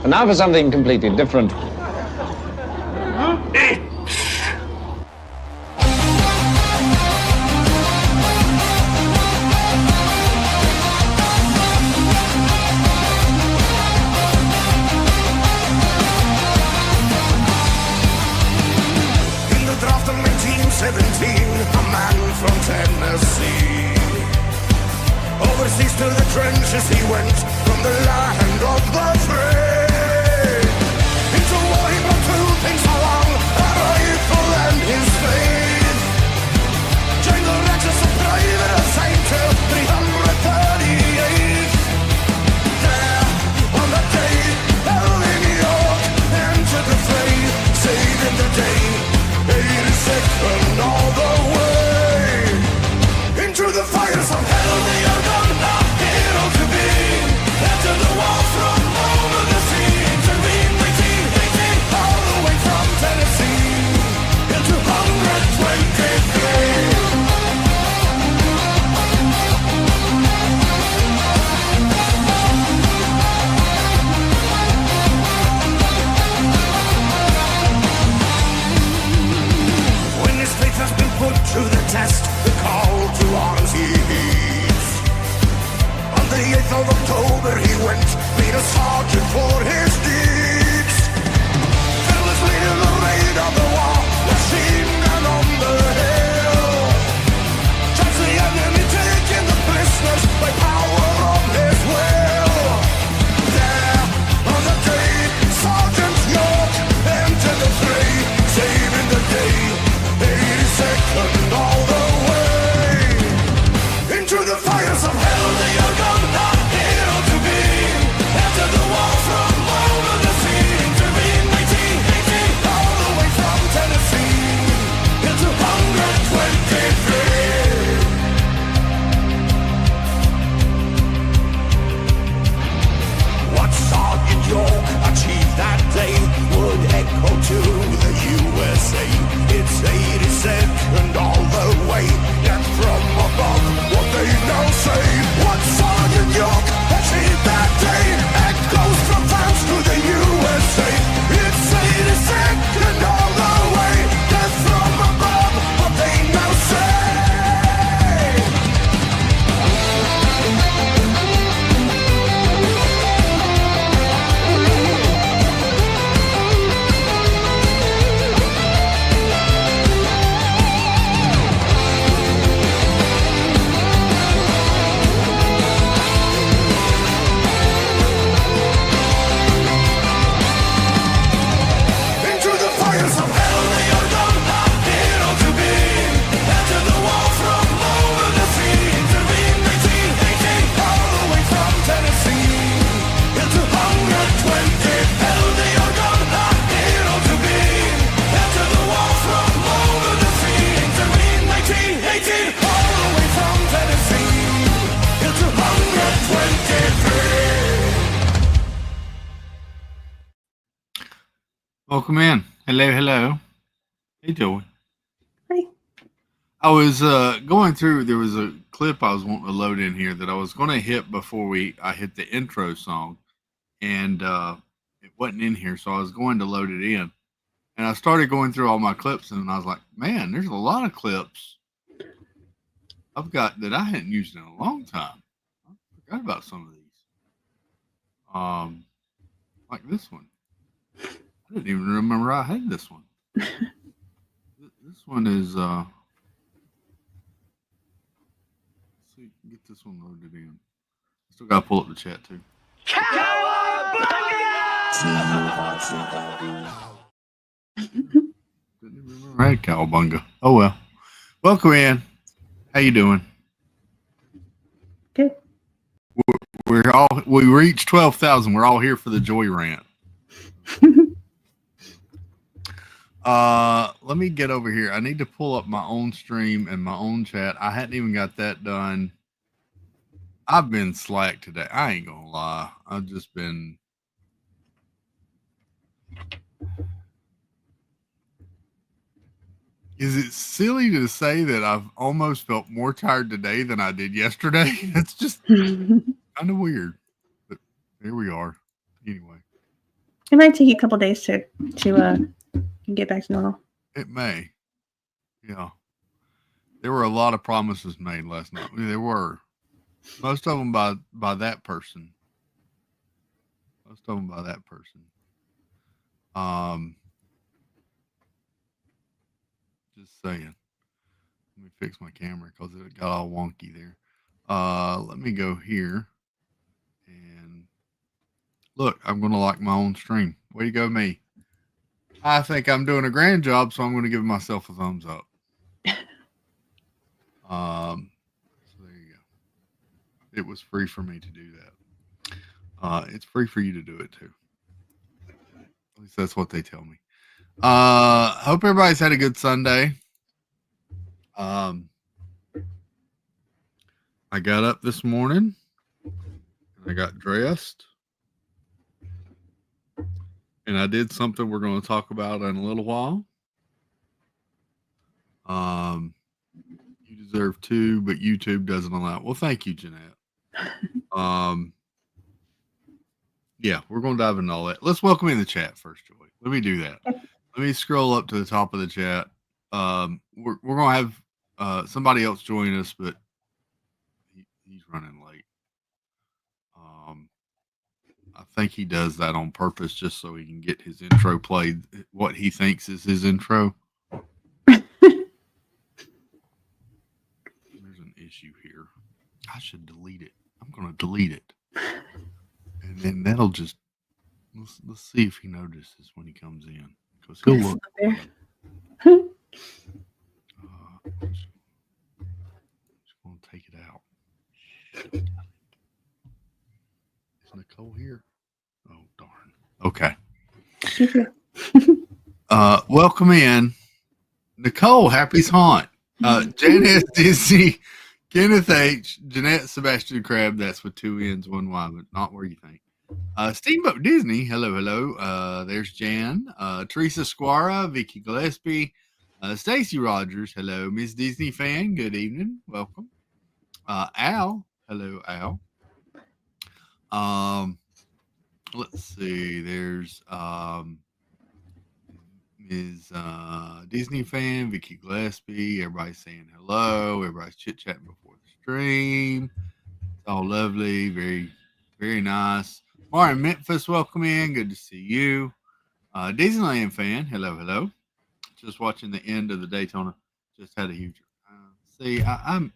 And now for something completely different. In the draft of 1917, a man from Tennessee. Overseas to the trenches he went, from the land of the free. Into war he brought two things along, a rifle and his faith. Joined the ranks as a private assigned to 338. There, on that day, held in New York, entered the fray, saving the day, 82nd all the way. Into the fires of hell they are gone, a hero to be. Enter the wall from over the sea. Intervene 1918, all the way from Tennessee into 123. When his faith has been put to the test, the call to arms he heeds. On the 8th of October he went, made a sergeant for his deeds. Fearlessly in the raid of the war, machine gun on the hill. Charge the enemy, taking the prisoners by power of his will. There, on the day, Sergeant York entered the fray, saving the day, 82nd all the way. Into the fires of hell they are gone, a hero to be. Enter the wall from over the sea. Intervene 1918, all the way from Tennessee into 123. What Sergeant York achieved that day would echo to the USA. It's 82nd all the way, and from above what they now say. What Sergeant York achieved that day echoes from France to the USA. It's 82nd all the way, and from above what they now say. Into the fires of hell they are gone, a hero to be. Enter the wall from over the sea. Intervene 1918, all the way from Tennessee into 120. Hell they are gone, a hero to be. Enter the wall from over the sea. Intervene 1918, all the way from Tennessee into 123. Welcome in. Hello, hello. How you doing? Hi. I was going through. There was a clip I was wanting to load in here that I was going to hit before I hit the intro song, and it wasn't in here, so I was going to load it in. And I started going through all my clips, and I was like, "Man, there's a lot of clips I've got that I hadn't used in a long time. I forgot about some of these, like this one. I didn't even remember I had this one. This one is let's see, get this one loaded in. Still gotta pull up the chat too. Didn't even remember I had Cowabunga. Oh well. Welcome in. How you doing? Good. We reached 12,000. We're all here for the joy rant. Let me get over here. I need to pull up my own stream and my own chat. I hadn't even got that done. I've been slack today. I ain't gonna lie. I've just been. Is it silly to say that I've almost felt more tired today than I did yesterday? That's just kind of weird. But here we are. Anyway. It might take you a couple days to get back to normal. It may. Yeah. There were a lot of promises made last night. There were. Most of them by that person. Most of them by that person. Just saying. Let me fix my camera because it got all wonky there. Let me go here. And look, I'm going to like my own stream. Way to go, me. I think I'm doing a grand job, so I'm going to give myself a thumbs up. So there you go. It was free for me to do that. It's free for you to do it too. At least that's what they tell me. Hope everybody's had a good Sunday. I got up this morning and I got dressed and I did something we're going to talk about in a little while. You deserve to, but YouTube doesn't allow it. Well, thank you, Jeanette. Yeah, we're going to dive into all that. Let's welcome in the chat first, Joy. Let me do that. Let me scroll up to the top of the chat. We're going to have somebody else join us, but he's running late. I think he does that on purpose just so he can get his intro played, what he thinks is his intro. There's an issue here. I should delete it. I'm going to delete it. And then that'll just, let's see if he notices when he comes in. Because he'll look. Just going to take it out. Is Nicole here? Oh, darn. Okay. Welcome in. Nicole, Happy's Haunt. Janice Disney, Kenneth H, Jeanette Sebastian Crab, that's with 2 N's, 1 Y, but not where you think. Steamboat Disney, hello. There's Jan. Teresa Squara, Vicky Gillespie, Stacy Rogers, hello. Miss Disney fan, good evening, welcome. Al, hello, Al. Let's see, there's Ms. Disney fan, Vicky Gillespie, everybody's saying hello, everybody's chit-chatting before the stream. It's all lovely, very, very nice. Martin Memphis, welcome in, good to see you. Disneyland fan, hello. Just watching the end of the Daytona, just had a huge, see, I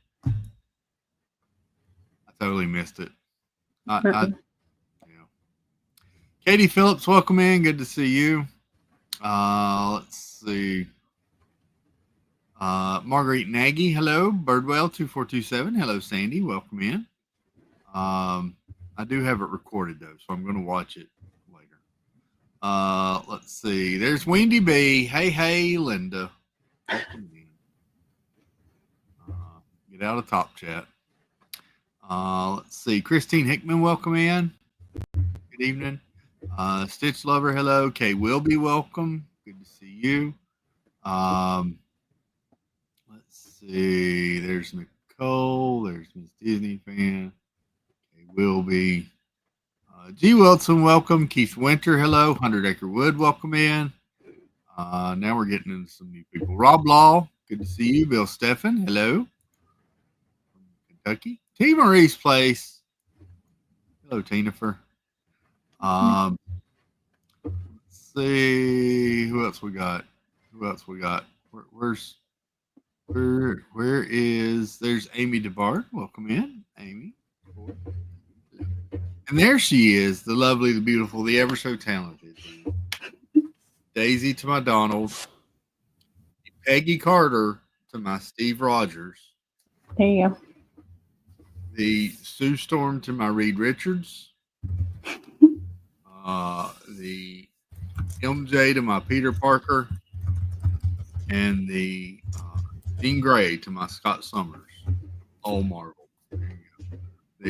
totally missed it. Katie Phillips, welcome in. Good to see you. Let's see. Marguerite Nagy, hello. Birdwell 2427, hello. Sandy, welcome in. I do have it recorded though, so I'm going to watch it later. Let's see. There's Wendy B. Hey, Linda. Welcome in. Get out of Top Chat. Let's see. Christine Hickman, welcome in. Good evening. Stitch Lover, hello. Kay Wilby, welcome. Good to see you. Let's see. There's Nicole. There's Miss Disney fan. Kay Wilby. G. Wilson, welcome. Keith Winter, hello. 100 Acre Wood, welcome in. Now we're getting into some new people. Rob Law, good to see you. Bill Steffen, hello. From Kentucky. T. Marie's Place. Hello, Tinafer. Let's see who else we got. Where is there's Amy DeBart. Welcome in, Amy. And there she is, the lovely, the beautiful, the ever so talented Daisy to my Donald, Peggy Carter to my Steve Rogers. There you go. The Sue Storm to my Reed Richards. The MJ to my Peter Parker, and the Jean Grey to my Scott Summers. All Marvel. There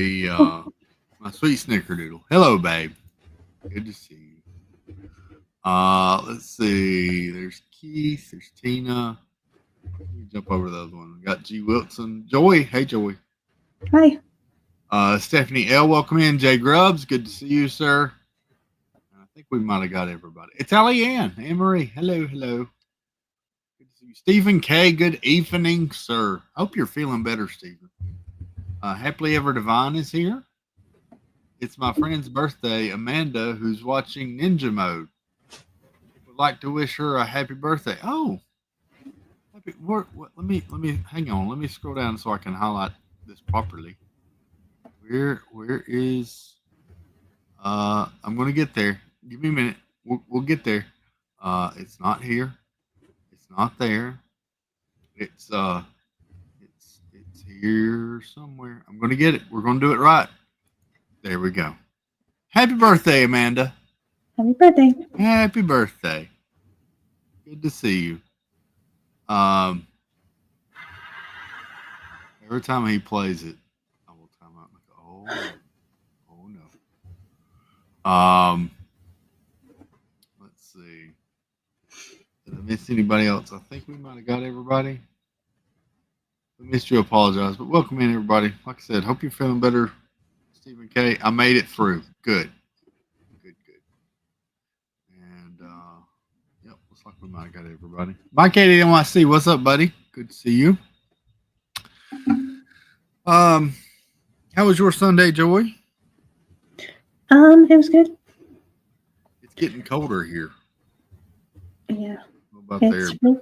you go. The my sweet Snickerdoodle. Hello, babe. Good to see you. Let's see. There's Keith. There's Tina. Let me jump over the other one. We got G. Wilson. Joy. Hey, Joy. Hi. Stephanie L. Welcome in. Jay Grubbs. Good to see you, sir. I think we might have got everybody. It's Allie-Ann. Anne-Marie. Hello, hello. Good to see you. Stephen K. Good evening, sir. Hope you're feeling better, Stephen. Happily Ever Divine is here. It's my friend's birthday, Amanda, who's watching Ninja Mode. Would like to wish her a happy birthday. Oh, let me hang on. Let me scroll down so I can highlight this properly. Where is? I'm gonna get there. Give me a minute. We'll get there. It's not here. It's not there. It's here somewhere. I'm gonna get it. We're gonna do it right. There we go. Happy birthday, Amanda. Happy birthday. Happy birthday. Good to see you. Every time he plays it, I will time out and go, oh no. Let's see. Did I miss anybody else? I think we might have got everybody. If I missed you, apologize, but welcome in, everybody. Like I said, hope you're feeling better. Stephen K. I made it through. Good. And yep, looks like we might have got everybody. Mike Katie NYC, what's up, buddy? Good to see you. How was your Sunday, Joy? It was good. It's getting colder here. Yeah. What about It's there?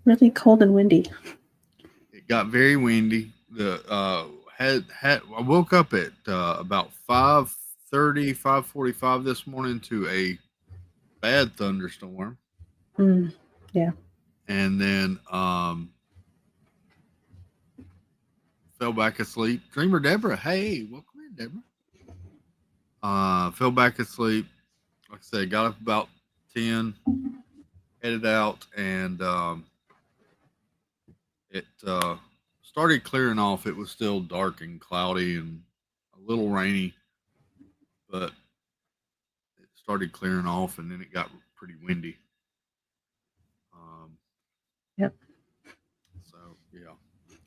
really cold and windy. It got very windy. I woke up at about 5:30, 5:45 this morning to a bad thunderstorm. Yeah. And then fell back asleep. Dreamer Deborah, hey, welcome in, Deborah. Fell back asleep. Like I said, got up about 10, headed out, and it started clearing off. It was still dark and cloudy and a little rainy, but it started clearing off, and then it got pretty windy. Yep. So yeah,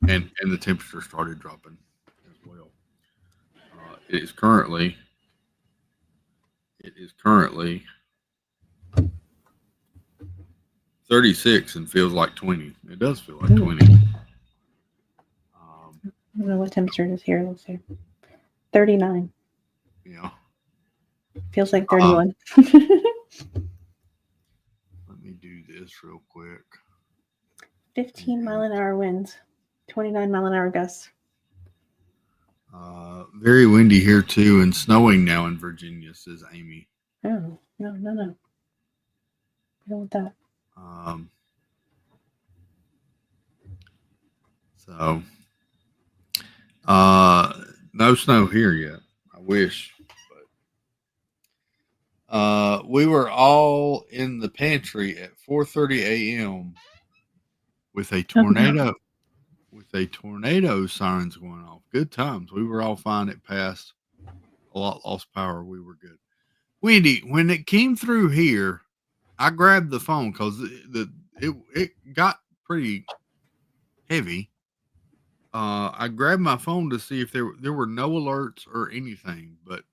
and the temperature started dropping as well. It is currently 36 and feels like 20. It does feel like 20. I don't know what temperature it is here. Let's see. 39. Yeah. Feels like 31. Let me do this real quick. 15 mile an hour winds, 29 mile an hour gusts. Very windy here too, and snowing now in Virginia, says Amy. Oh, no. I don't want that. So no snow here yet. I wish. But we were all in the pantry at 4:30 a.m. with a tornado. With a tornado sirens going off. Good times. We were all fine. It passed. A lot lost power. We were good. Wendy, when it came through here, I grabbed the phone because it got pretty heavy. I grabbed my phone to see if there were no alerts or anything, but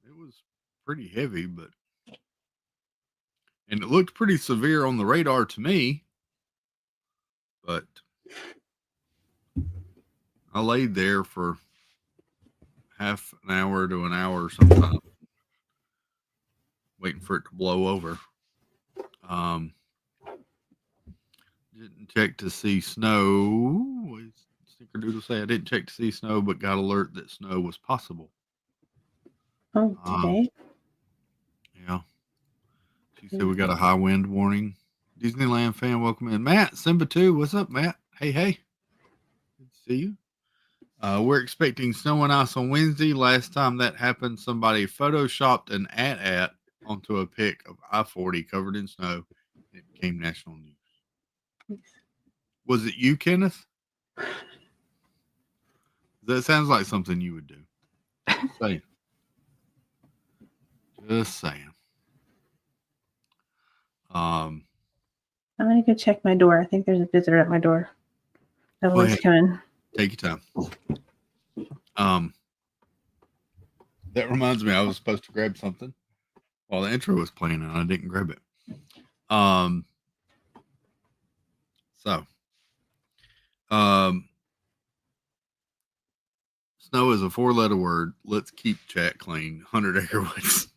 it was pretty heavy. And it looked pretty severe on the radar to me. But I laid there for half an hour to an hour sometime, waiting for it to blow over. Didn't check to see snow. Snickerdoodle say I didn't check to see snow, but got alert that snow was possible. Oh, today? Yeah. She said we got a high wind warning. Disneyland fan, welcome in. Matt, Simba 2, what's up, Matt? Hey. Good to see you. We're expecting snow and ice on Wednesday. Last time that happened, somebody photoshopped an at onto a pic of I-40 covered in snow. It became national news. Was it you, Kenneth? That sounds like something you would do. Just saying. I'm going to go check my door. I think there's a visitor at my door. That was coming. Take your time. That reminds me, I was supposed to grab something. while the intro was playing and I didn't grab it. So snow is a 4-letter word. Let's keep chat clean. 100 acre woods.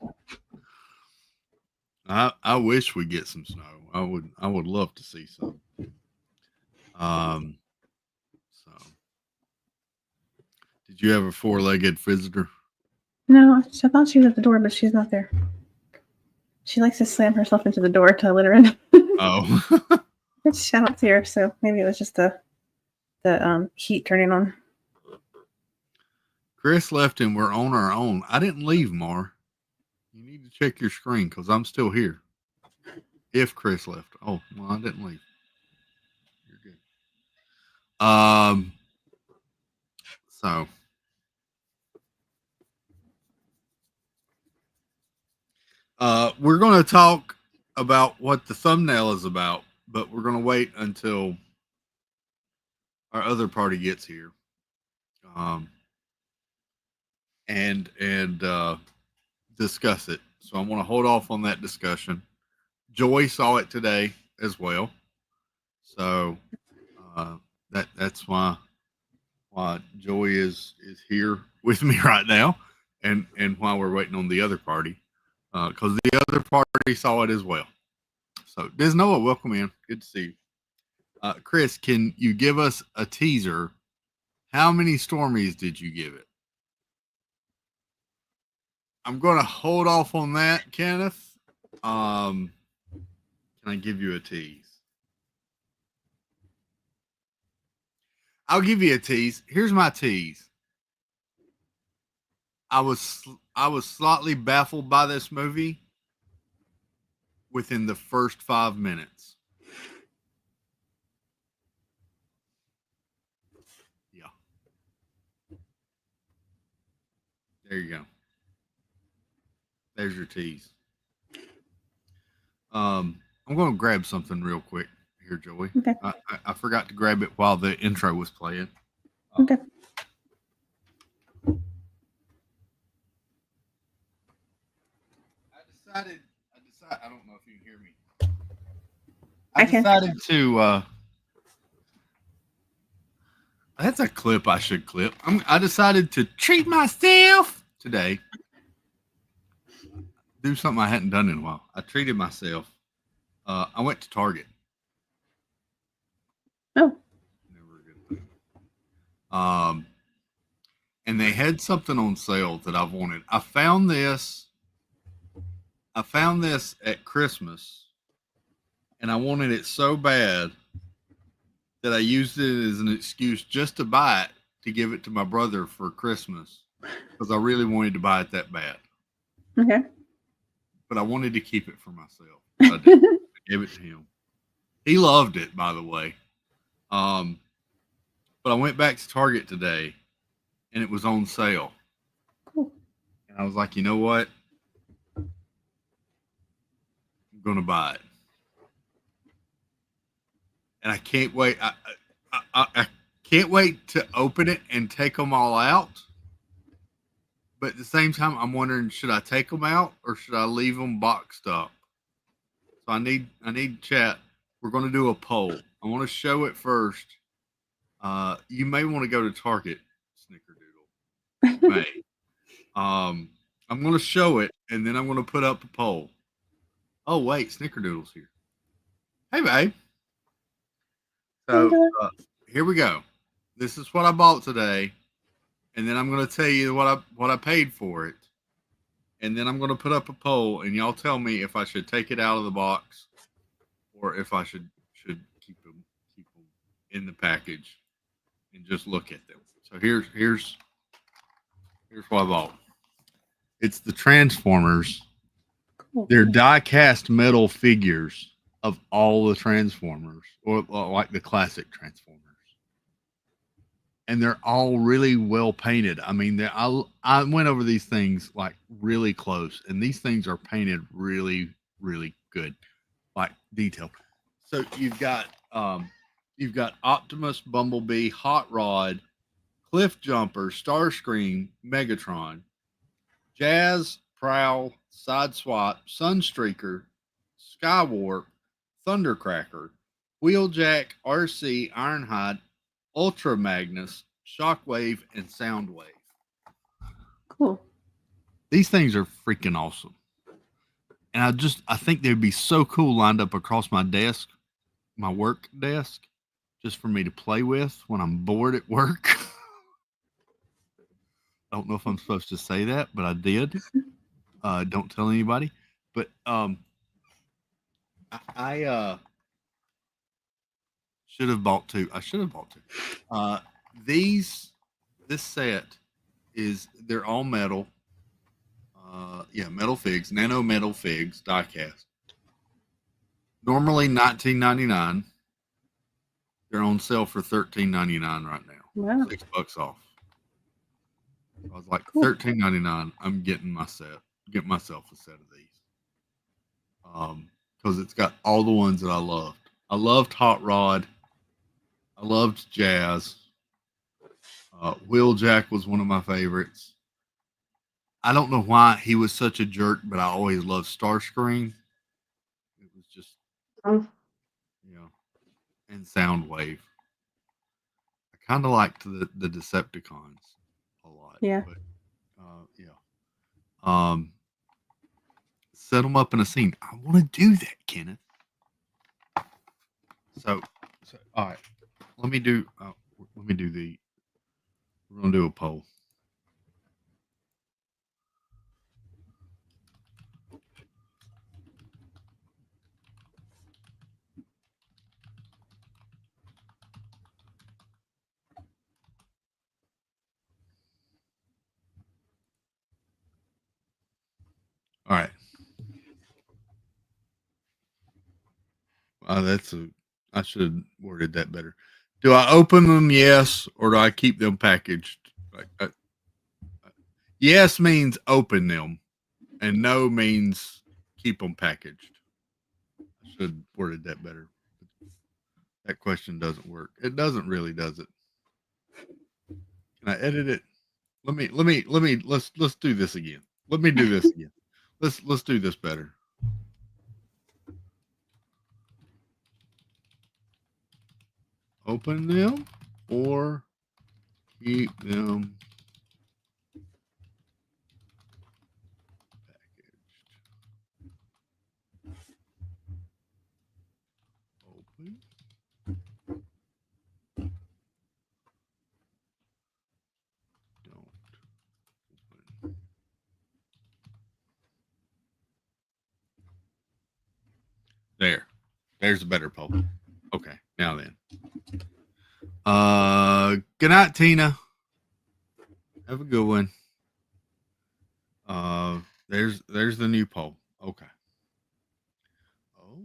I wish we get some snow. I would love to see some. So did you have a 4-legged visitor? No, I thought she was at the door, but she's not there. She likes to slam herself into the door to let her in. Oh. I don't see her, so maybe it was just the heat turning on. Chris left and we're on our own. I didn't leave, Mar. You need to check your screen because I'm still here. If Chris left. Oh, well, I didn't leave. You're good. So we're going to talk about what the thumbnail is about, but we're going to wait until our other party gets here. And discuss it. So I want to hold off on that discussion. Joy saw it today as well. So that's why Joy is here with me right now, and why we're waiting on the other party, because the other party saw it as well. So Diz Noah, welcome in. Good to see you. Chris, can you give us a teaser? How many Stormies did you give it? I'm going to hold off on that, Kenneth. Can I give you a tease? I'll give you a tease. Here's my tease. I was slightly baffled by this movie within the first 5 minutes. Yeah. There you go. There's your tease. I'm going to grab something real quick here, Joey. Okay. I forgot to grab it while the intro was playing. Okay. I don't know if you can hear me. I decided to. That's a clip I should clip. I decided to treat myself today. Do something I hadn't done in a while. I treated myself. I went to Target. Oh. Never a good thing. And they had something on sale that I wanted. I found this at Christmas, and I wanted it so bad that I used it as an excuse just to buy it to give it to my brother for Christmas, because I really wanted to buy it that bad. Okay. But I wanted to keep it for myself. I did. I gave it to him. He loved it, by the way. But I went back to Target today, and it was on sale. Cool. And I was like, you know what? I'm going to buy it. And I can't wait. I can't wait to open it and take them all out. But at the same time, I'm wondering, should I take them out or should I leave them boxed up? So I need chat. We're going to do a poll. I want to show it first. You may want to go to Target, Snickerdoodle. You may. I'm going to show it, and then I'm going to put up a poll. Oh, wait, Snickerdoodle's here. Hey, babe. So here we go. This is what I bought today. And then I'm going to tell you what I paid for it. And then I'm going to put up a poll, and y'all tell me if I should take it out of the box or if I should keep them in the package and just look at them. So here's what I bought. It's the Transformers. Cool. They're die-cast metal figures of all the Transformers, or like the classic Transformers. And they're all really well painted. I mean, I went over these things like really close, and these things are painted really, really good, like detail. So you've got Optimus, Bumblebee, Hot Rod, Cliff Jumper, Starscream, Megatron, Jazz, Prowl, Sideswap, Sunstreaker, Skywarp, Thundercracker, Wheeljack, RC, Ironhide, Ultra Magnus, Shockwave, and Soundwave. Cool. These things are freaking awesome. And I think they'd be so cool lined up across my desk, my work desk, just for me to play with when I'm bored at work. I don't know if I'm supposed to say that, but I did. Don't tell anybody. But I should have bought two. I should have bought two. This set they're all metal. Metal figs, nano metal figs, die cast. Normally $19.99. They're on sale for $13.99 right now. Wow. $6 off. I was like, Cool. $13.99. I'm getting myself a set of these. Because it's got all the ones that I loved. I loved Hot Rod. I loved Jazz. Wheeljack was one of my favorites. I don't know why he was such a jerk, but I always loved Starscream. It was just, and Soundwave. I kind of liked the Decepticons a lot. Yeah. But, set them up in a scene. I want to do that, Kenneth. So all right. Let me do we're going to do a poll. All right. I should have worded that better. Do I open them? Yes. Or do I keep them packaged? Yes means open them, and no means keep them packaged. I should have worded that better. That question doesn't work. It doesn't really, does it? Can I edit it? Let's do this again. Let me do this again. Let's do this better. Open them or keep them packaged. Open. Don't open. There's a better poll. Okay, now then. Good night, Tina. Have a good one. There's the new poll. Okay. Oh,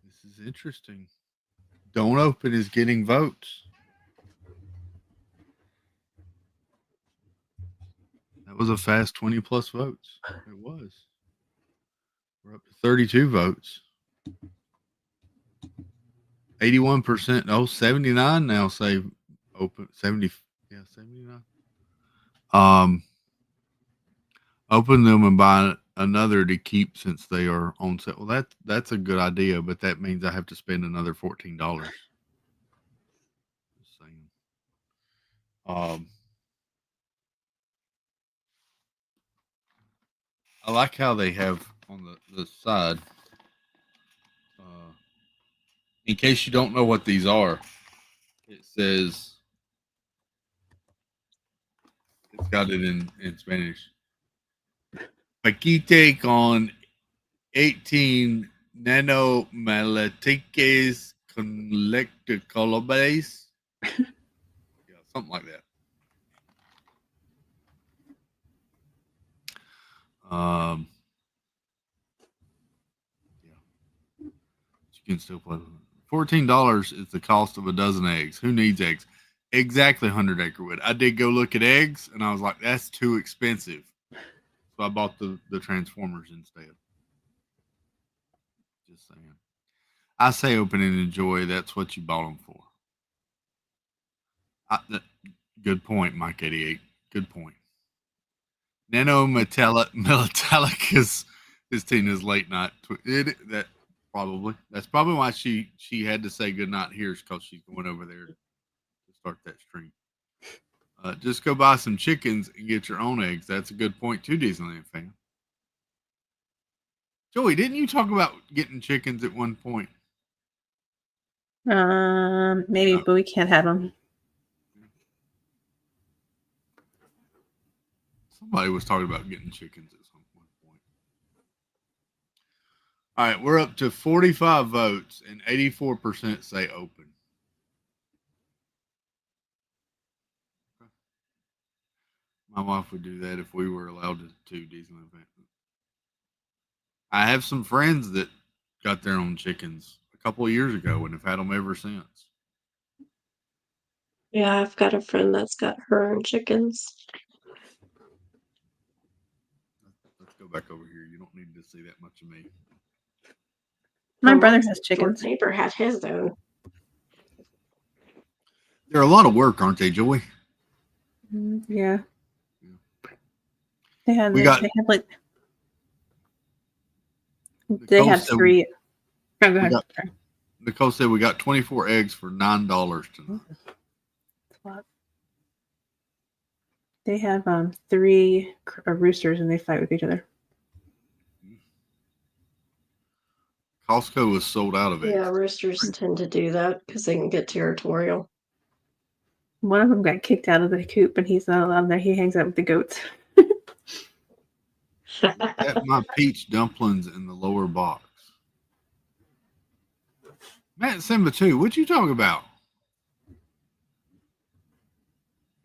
this is interesting. Don't open is getting votes. That was a fast 20 plus votes. It was. We're up to 32 votes. 81%. Oh, 79 now say open. 70. Yeah, 79. Open them and buy another to keep since they are on sale. Well, that's a good idea, but that means I have to spend another $14. Just saying. I like how they have on the side. In case you don't know what these are, it says, it's got it in Spanish. Paquite con 18 nanomalatiques collectibles. Yeah, something like that. Yeah. You can still play with it. $14 is the cost of a dozen eggs. Who needs eggs? Exactly, 100 Acre Wood. I did go look at eggs, and I was like, that's too expensive. So I bought the Transformers instead. Just saying. I say open and enjoy. That's what you bought them for. Good point, Mike 88. Good point. Nano Metallic is Tina's late night. That's probably why she had to say goodnight here, is because she's going over there to start that stream. Just go buy some chickens and get your own eggs. That's a good point too, Disneyland fan. Joey, didn't you talk about getting chickens at one point? Maybe, No. but we can't have them. Somebody was talking about getting chickens at some point. All right, we're up to 45 votes and 84% say open. My wife would do that if we were allowed to Disneyland fan. I have some friends that got their own chickens a couple of years ago and have had them ever since. Yeah, I've got a friend that's got her own chickens. Let's go back over here. You don't need to see that much of me. My Her brother mom's has chickens. neighbor had his own. They're a lot of work, aren't they, Joey? Yeah. They have. We got- They have like. Nicole They have said- 3. Oh, go ahead. got- Nicole said we got 24 eggs for $9 tonight. They have 3 roosters and they fight with each other. Costco was sold out of eggs. Yeah, roosters tend to do that because they can get territorial. One of them got kicked out of the coop and he's not allowed there. He hangs out with the goats. Got my peach dumplings in the lower box. Matt Simba too. What you talking about?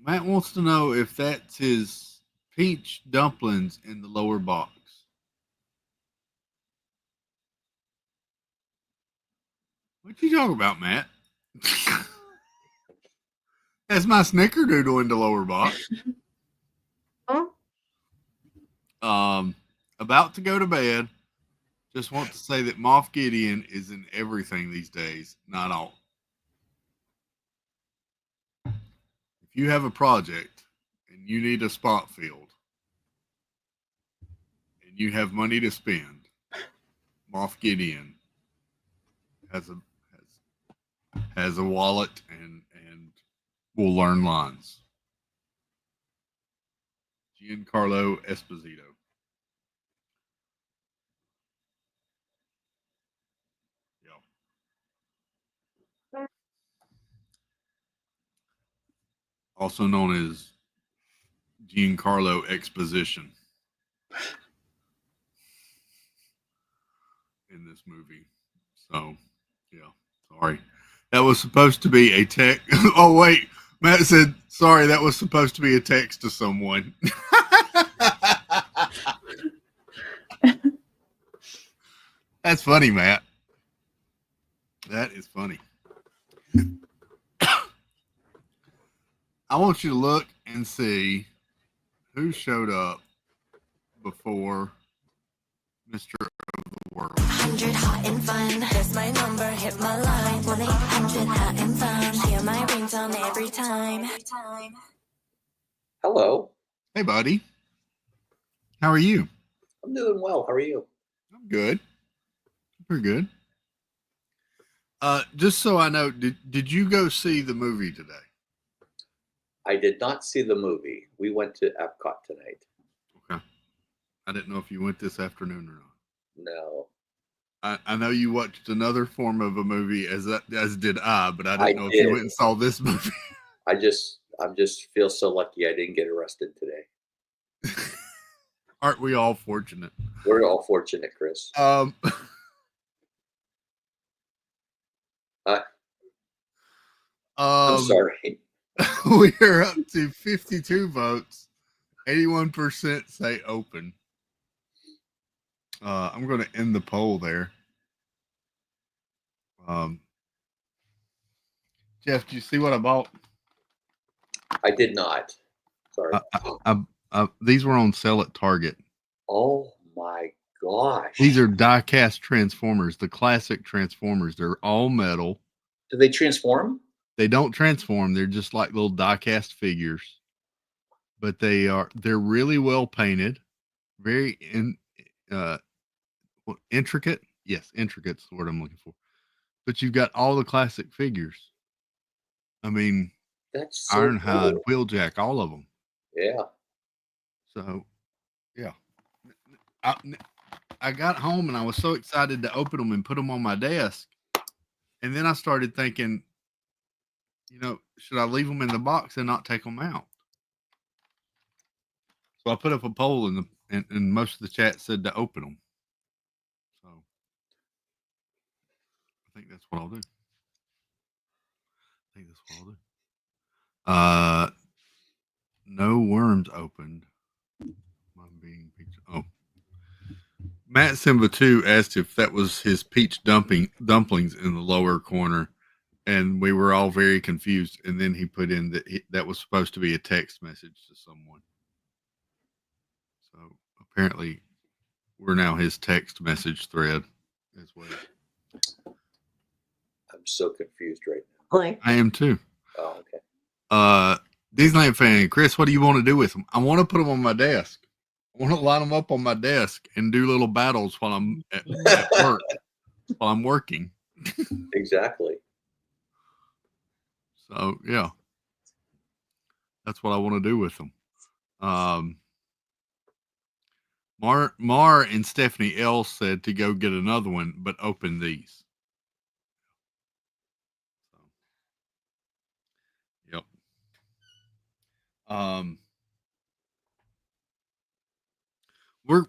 Matt wants to know if that's his peach dumplings in the lower box. What you talking about, Matt? That's my snickerdoodle in the lower box. Huh? About to go to bed. Just want to say that Moff Gideon is in everything these days, not all. If you have a project and you need a spot filled and you have money to spend, Moff Gideon has a wallet and will learn lines. Giancarlo Esposito. Also known as Giancarlo Exposition in this movie. So, yeah, sorry. That was supposed to be a text. Oh, wait. Matt said, sorry, that was supposed to be a text to someone. That's funny, Matt. That is funny. I want you to look and see who showed up before Mr. of the World. 100 hot and fun. That's my number. Hit my line. 1-800 hot and fun. Hear my ringtone every time. Hello. Hey, buddy. How are you? I'm doing well. How are you? I'm good. Pretty good. Just so I know, did you go see the movie today? I did not see the movie. We went to Epcot tonight. Okay. I didn't know if you went this afternoon or not. No. I know you watched another form of a movie as did I, but I didn't know if did. you went and saw this movie. I'm just feel so lucky I didn't get arrested today. Aren't we all fortunate? We're all fortunate, Chris. I'm sorry. We are up to 52 votes. 81% say open. I'm going to end the poll there. Jeff, do you see what I bought? I did not. Sorry. These were on sale at Target. Oh my gosh. These are die-cast Transformers, the classic Transformers. They're all metal. Do they transform? They don't transform. They're just like little die-cast figures. but they're really well painted, very intricate. Yes, intricate's the word I'm looking for. But you've got all the classic figures. I mean, That's so Ironhide, cool. Wheeljack, all of them. Yeah. So, yeah. I got home and I was so excited to open them and put them on my desk. And then I started thinking, should I leave them in the box and not take them out? So I put up a poll and most of the chat said to open them. So I think that's what I'll do. No worms opened. Oh. Matt Simba 2 asked if that was his peach dumplings in the lower corner, and we were all very confused. And then he put in that that was supposed to be a text message to someone. So apparently, we're now his text message thread as well. I'm so confused right Like, I am too. now. Oh, okay. Disneyland fan, Chris, what do you want to do with them? I want to put them on my desk. I want to line them up on my desk and do little battles while I'm at work, while I'm working. Exactly. So yeah, that's what I want to do with them. Mar and Stephanie L said to go get another one, but open these. So, yep. We're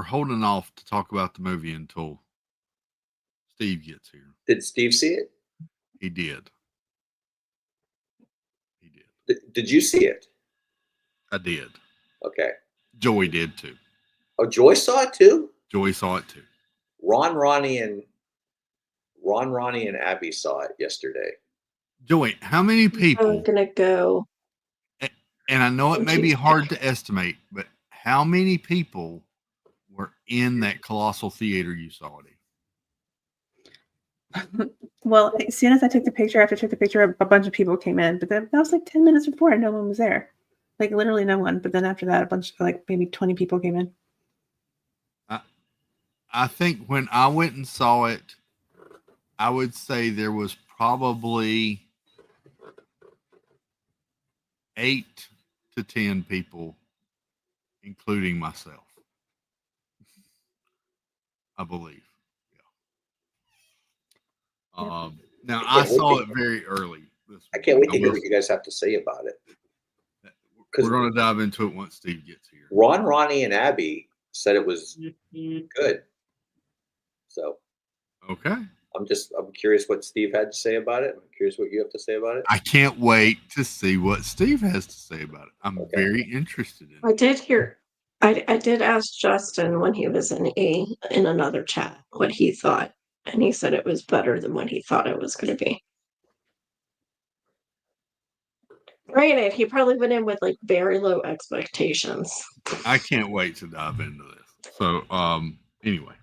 holding off to talk about the movie until Steve gets here. Did Steve see it? He did. Did you see it? I did. Okay. Joey did too. Oh, Joy saw it too? Joey saw it too. Ron, Ronnie, and Abby saw it yesterday. Joey, how many I'm people? gonna go. And I know it may be hard to estimate, but how many people were in that colossal theater you saw it in? Well, as soon as I took the picture, after I took the picture, a bunch of people came in, but that was like 10 minutes before and no one was there. Like literally no one. But then after that, a bunch of like maybe 20 people came in. I think when I went and saw it, I would say there was probably 8 to 10 people, including myself. I believe. Yeah. Now I saw it very early. I can't wait to hear what you guys have to say about it. We're going to dive into it once Steve gets here. Ron, Ronnie, and Abby said it was good. So, okay. I'm curious what Steve had to say about it. I'm curious what you have to say about it. I can't wait to see what Steve has to say about it. I'm very interested in it. I did hear. I did ask Justin when he was in another chat what he thought, and he said it was better than what he thought it was going to be. Granted, he probably went in with like very low expectations. I can't wait to dive into this. So, anyway.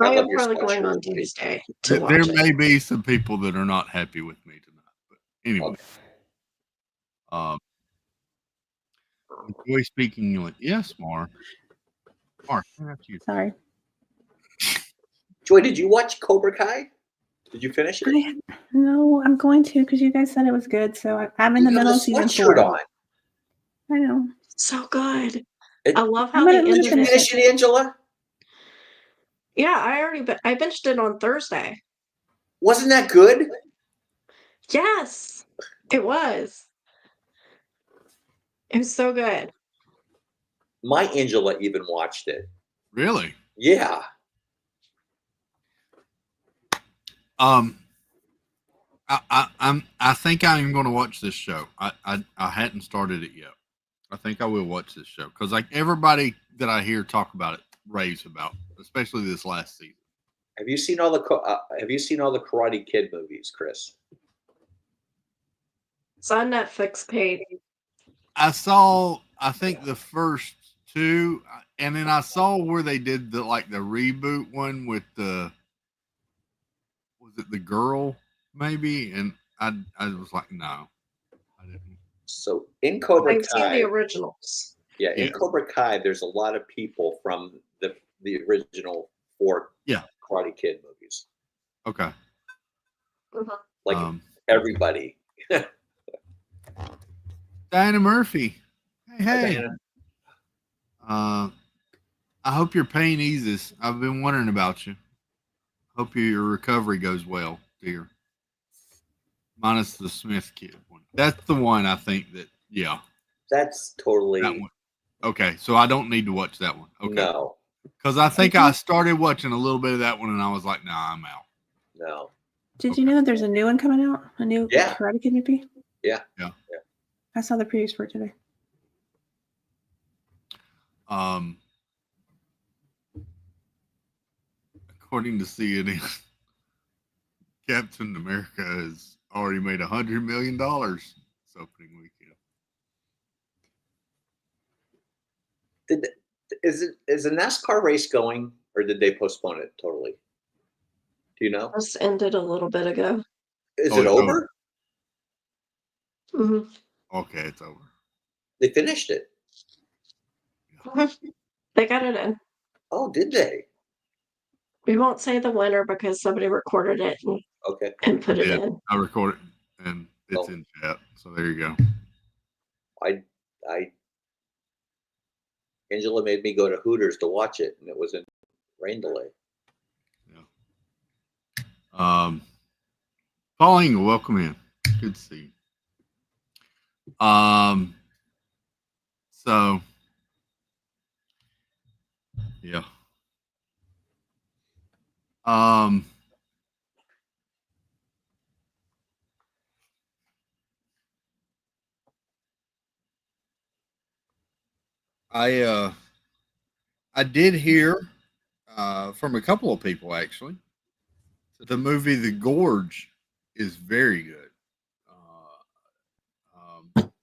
I am probably going on Tuesday to watch it. There may be some people that are not happy with me tonight, but anyway. Joy speaking English. Yes, Mark. Mark, sorry. Joy, did you watch Cobra Kai? Did you finish it? No, I'm going to because you guys said it was good. So I'm in the middle of season 4. On. I know. So good. I love how they ended finish it, Angela. Yeah, I binged it on Thursday. Wasn't that good? Yes, it was. It was so good. My Angela even watched it. Really? Yeah. I think I am going to watch this show. I hadn't started it yet. I think I will watch this show because like everybody that I hear talk about it raves about, especially this last season. Have you seen all the Karate Kid movies, Chris? It's on Netflix page. I saw, I think the first 2, and then I saw where they did the reboot one with was it the girl maybe? And I was like, no, I didn't. So in Cobra I've seen Kai, the originals. in Yeah. Cobra Kai, there's a lot of people from the original 4 Yeah. Karate Kid movies. Okay. Like everybody. Diana Murphy. Hey, hey. Diana. I hope your pain eases. I've been wondering about you. Hope your recovery goes well, dear. Minus the Smith kid one. That's the one I think that, yeah. That's totally That one. Okay, so I don't need to watch that one. Okay. no. Because I think I started watching a little bit of that one and I was like, nah, I'm out. No. Did you know that there's a new one coming out? A new Yeah. Karate Kid movie? Yeah. I saw the previews for it today. According to CNN, Captain America has already made $100 million this opening weekend. Is the NASCAR race going, or did they postpone it totally? Do you know? Just ended a little bit ago. Is Oh, it it's over? hmm Okay, it's over. They finished it. They got it in. Oh, did they? We won't say the winner because somebody recorded it Okay. and put it Yeah, in. I recorded it and it's Oh. in chat. So there you go. Angela made me go to Hooters to watch it, and it was in rain delay. Pauline, welcome in. Good to see you. So yeah. I did hear from a couple of people actually that the movie The Gorge is very good.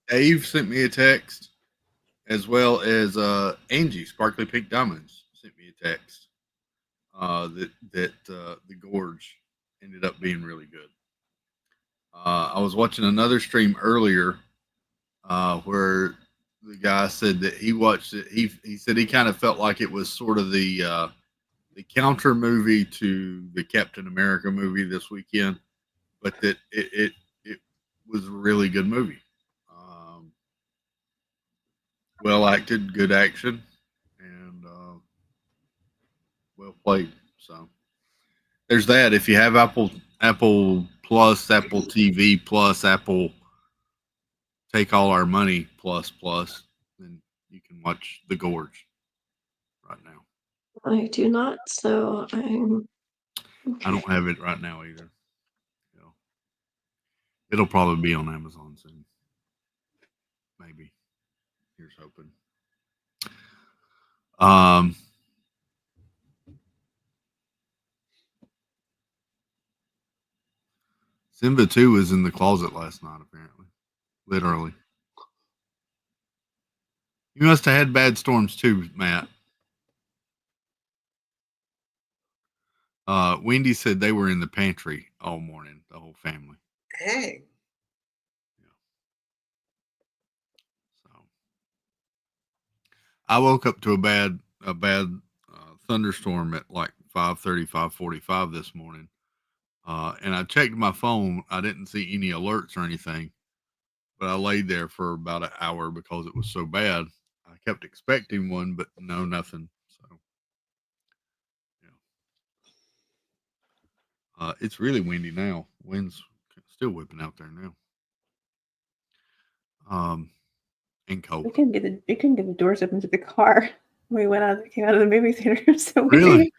Dave sent me a text, as well as Angie Sparkly Pink Diamonds sent me a text that The Gorge ended up being really good. I was watching another stream earlier where the guy said that he watched it. He said he kind of felt like it was sort of the counter movie to the Captain America movie this weekend, but that it was a really good movie. Well acted, good action, and well played. So there's that. If you have Apple Plus, Apple TV Plus, Apple Take All Our Money Plus, then you can watch The Gorge right now. I do not, so I'm. I don't have it right now either. It'll probably be on Amazon soon. Maybe. Here's hoping. Simba 2 was in the closet last night, apparently. Literally. You must have had bad storms too, Matt. Wendy said they were in the pantry all morning, the whole family. Dang. So I woke up to a bad thunderstorm at like 5:30, 5:45 this morning. And I checked my phone. I didn't see any alerts or anything, but I laid there for about an hour because it was so bad. I kept expecting one, but no, nothing. So, yeah. It's really windy now. Wind's still whipping out there now. And cold. We couldn't get the doors open to the car when we came out of the movie theater. It was so Really?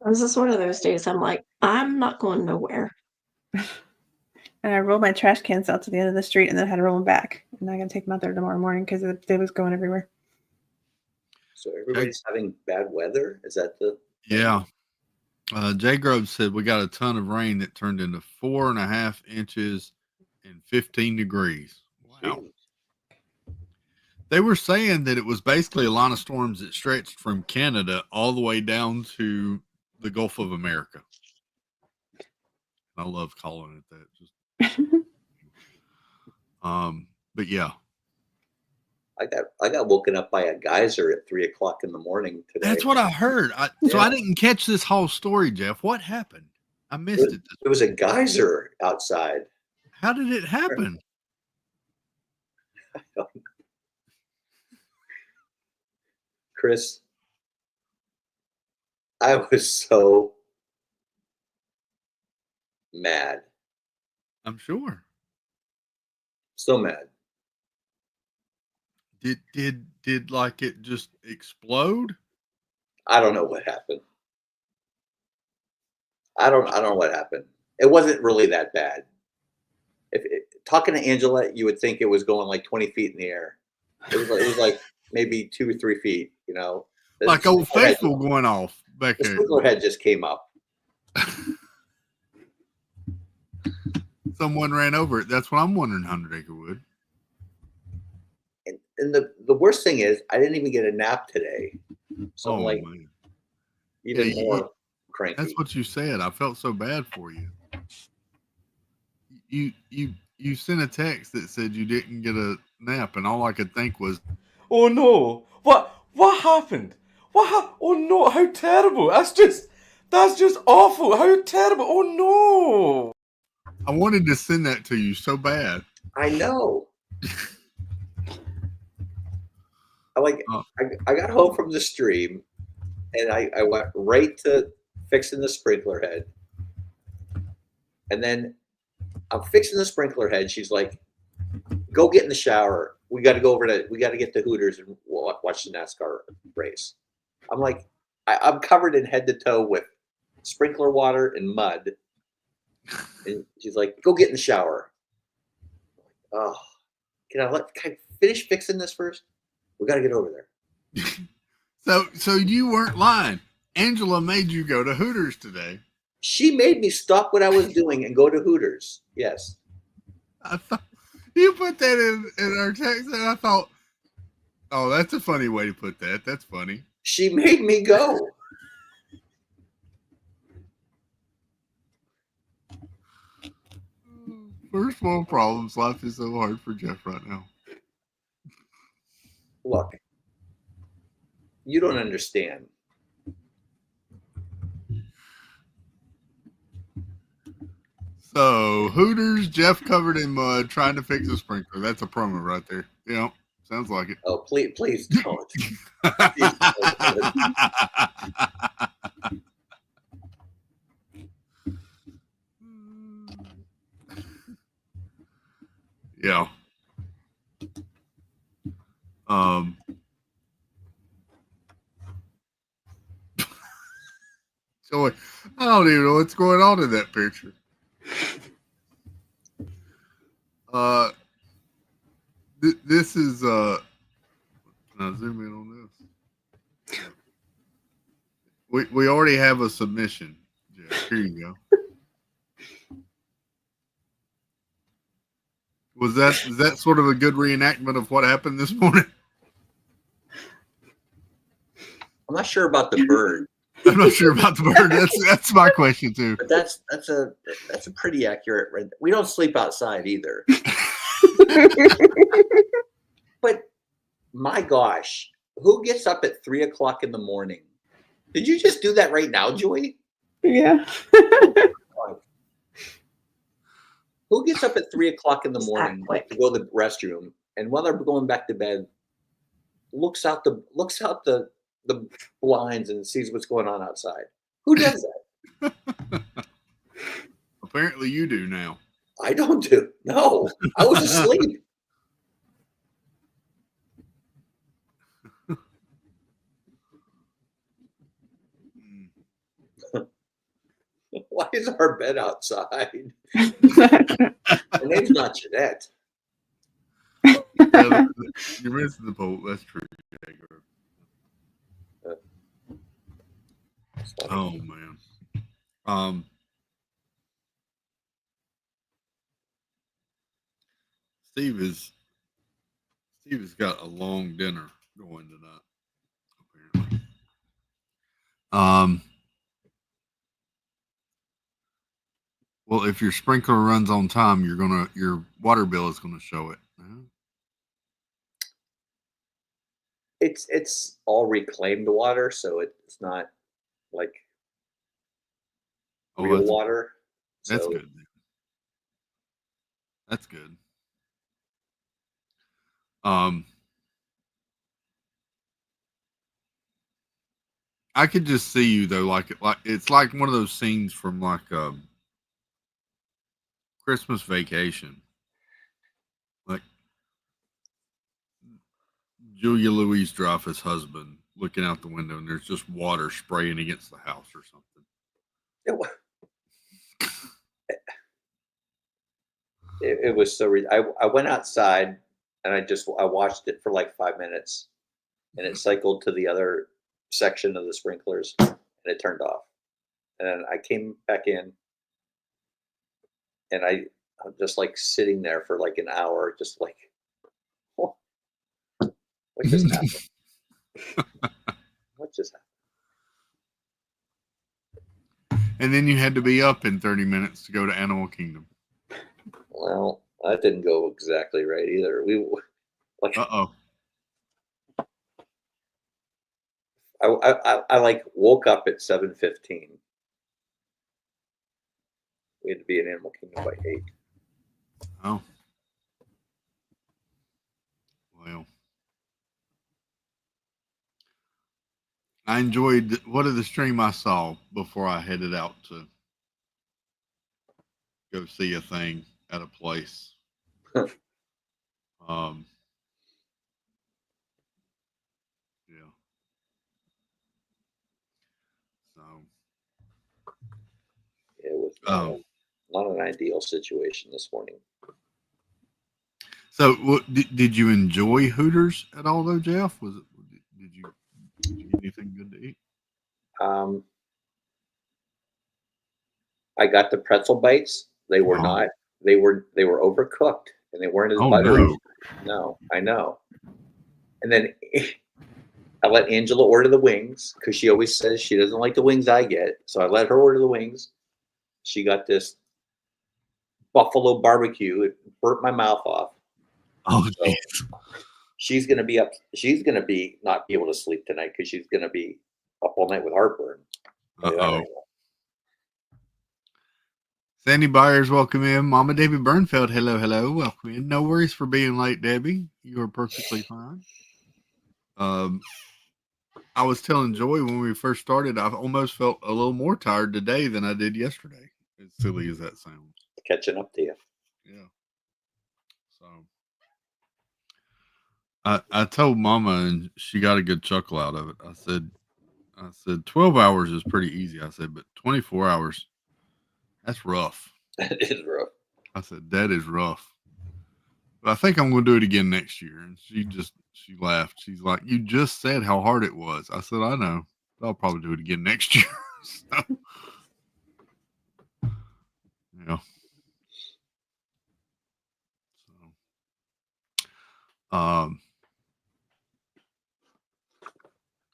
This is one of those days I'm like, I'm not going nowhere. And I rolled my trash cans out to the end of the street and then had to roll them back. And I got to take them out there tomorrow morning because it was going everywhere. So everybody's having bad weather? Is that the... Yeah. Jay Grove said we got a ton of rain that turned into 4.5 inches and 15 degrees. Wow. They were saying that it was basically a line of storms that stretched from Canada all the way down to the Gulf of America. I love calling it that. Just But yeah, I got woken up by a geyser at 3:00 in the morning today. that's what I heard. So Yeah. I didn't catch this whole story, Jeff. What happened? I missed it. It was a geyser outside. How did it happen? Chris, I was so mad. I'm sure. So mad. Did like it just explode? I don't know what happened. I don't know what happened. It wasn't really that bad. Talking to Angela, you would think it was going like 20 feet in the air. It was like maybe 2 or 3 feet, you know. Like Old Faithful going off back The there. sprinkler head just came up. Someone ran over it. That's what I'm wondering, 100 Acre Wood. And the worst thing is, I didn't even get a nap today. So I'm like, man. even Yeah, more cranky. That's what you said. I felt so bad for you. You sent a text that said you didn't get a nap, and all I could think was, Oh no! What happened? Oh no! How terrible! That's just awful! How terrible! Oh no! I wanted to send that to you so bad. I know. I got home from the stream, and I went right to fixing the sprinkler head. And then I'm fixing the sprinkler head. She's like, "Go get in the shower. We got to get to Hooters and watch the NASCAR race." I'm like, I'm covered in head to toe with sprinkler water and mud. And she's like, "Go get in the shower." Oh, can I finish fixing this first? We got to get over there. So you weren't lying. Angela made you go to Hooters today. She made me stop what I was doing and go to Hooters. Yes. I thought you put that in our text, and I thought, oh, that's a funny way to put that. That's funny. She made me go. First world problems. Life is so hard for Jeff right now. Look, you don't understand. So Hooters, Jeff covered in mud, trying to fix a sprinkler. That's a promo right there. Yeah, sounds like it. Oh, please don't. Please don't. Yeah. So I don't even know what's going on in that picture. This is can I zoom in on this? We already have a submission, Jeff. Here you go. Is that sort of a good reenactment of what happened this morning? I'm not sure about the bird. I'm not sure about the bird. That's my question too. But that's a pretty accurate. We don't sleep outside either. But my gosh, who gets up at 3:00 in the morning? Did you just do that right now, Joy? Yeah. Who gets up at 3:00 in the morning to go to the restroom, and while they're going back to bed, looks out the blinds and sees what's going on outside? Who does that? Apparently you do now. I don't do. No, I was asleep. Why is our bed outside? Her name's not Jeanette. Yeah, you're missing the boat. That's true. Oh man. Steve has got a long dinner going tonight, apparently. Well, if your sprinkler runs on time, your water bill is gonna show it. It's all reclaimed water, so it's not like Oh, real water. That's So good. That's good. I could just see you though, like it's like one of those scenes from like Christmas Vacation, like Julia Louis-Dreyfus' husband looking out the window, and there's just water spraying against the house or something. It was so. I went outside and I watched it for like 5 minutes, and it cycled to the other section of the sprinklers, and it turned off. And then I came back in, and I'm just like sitting there for like an hour, just like, what just happened? What just happened? And then you had to be up in 30 minutes to go to Animal Kingdom. Well, that didn't go exactly right either. We like. I like woke up at 7:15. We had to be in Animal Kingdom by 8. Oh. Well. I enjoyed what of the stream I saw before I headed out to go see a thing at a place. Yeah. So it was not an ideal situation this morning. So, did you enjoy Hooters at all, though, Jeff? Did you get anything good to eat? I got the pretzel bites. They were not. They were overcooked, and they weren't as buttery. No, I know. And then I let Angela order the wings because she always says she doesn't like the wings I get. So I let her order the wings. She got this buffalo barbecue. It burnt my mouth off. Oh, so she's gonna be up. She's gonna be not be able to sleep tonight because she's gonna be up all night with heartburn. Sandy Byers, welcome in. Mama Debbie Burnfeld, hello, welcome in. No worries for being late, Debbie. You are perfectly fine. I was telling Joy when we first started, I almost felt a little more tired today than I did yesterday. As silly as that sounds. Catching up to you. Yeah. So I told Mama, and she got a good chuckle out of it. I said 12 hours is pretty easy. I said, but 24 hours, that's rough. That is rough. I said, that is rough. But I think I'm going to do it again next year. And she laughed. She's like, you just said how hard it was. I said, I know. I'll probably do it again next year. So, yeah. So,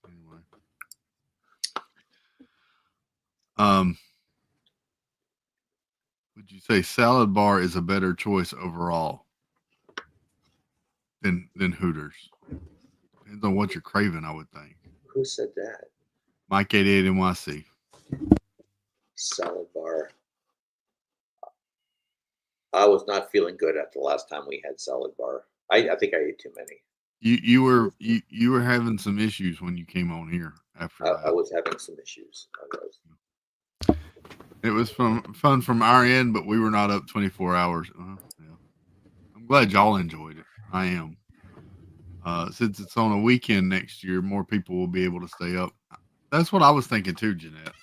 anyway. Would you say salad bar is a better choice overall than Hooters? Depends on what you're craving, I would think. Who said that? Mike 88 NYC. Salad bar. I was not feeling good after the last time we had salad bar. I think I ate too many. You were having some issues when you came on here after that. I was having some issues. It was fun from our end, but we were not up 24 hours. Yeah. I'm glad y'all enjoyed it. I am. Since it's on a weekend next year, more people will be able to stay up. That's what I was thinking too, Jeanette.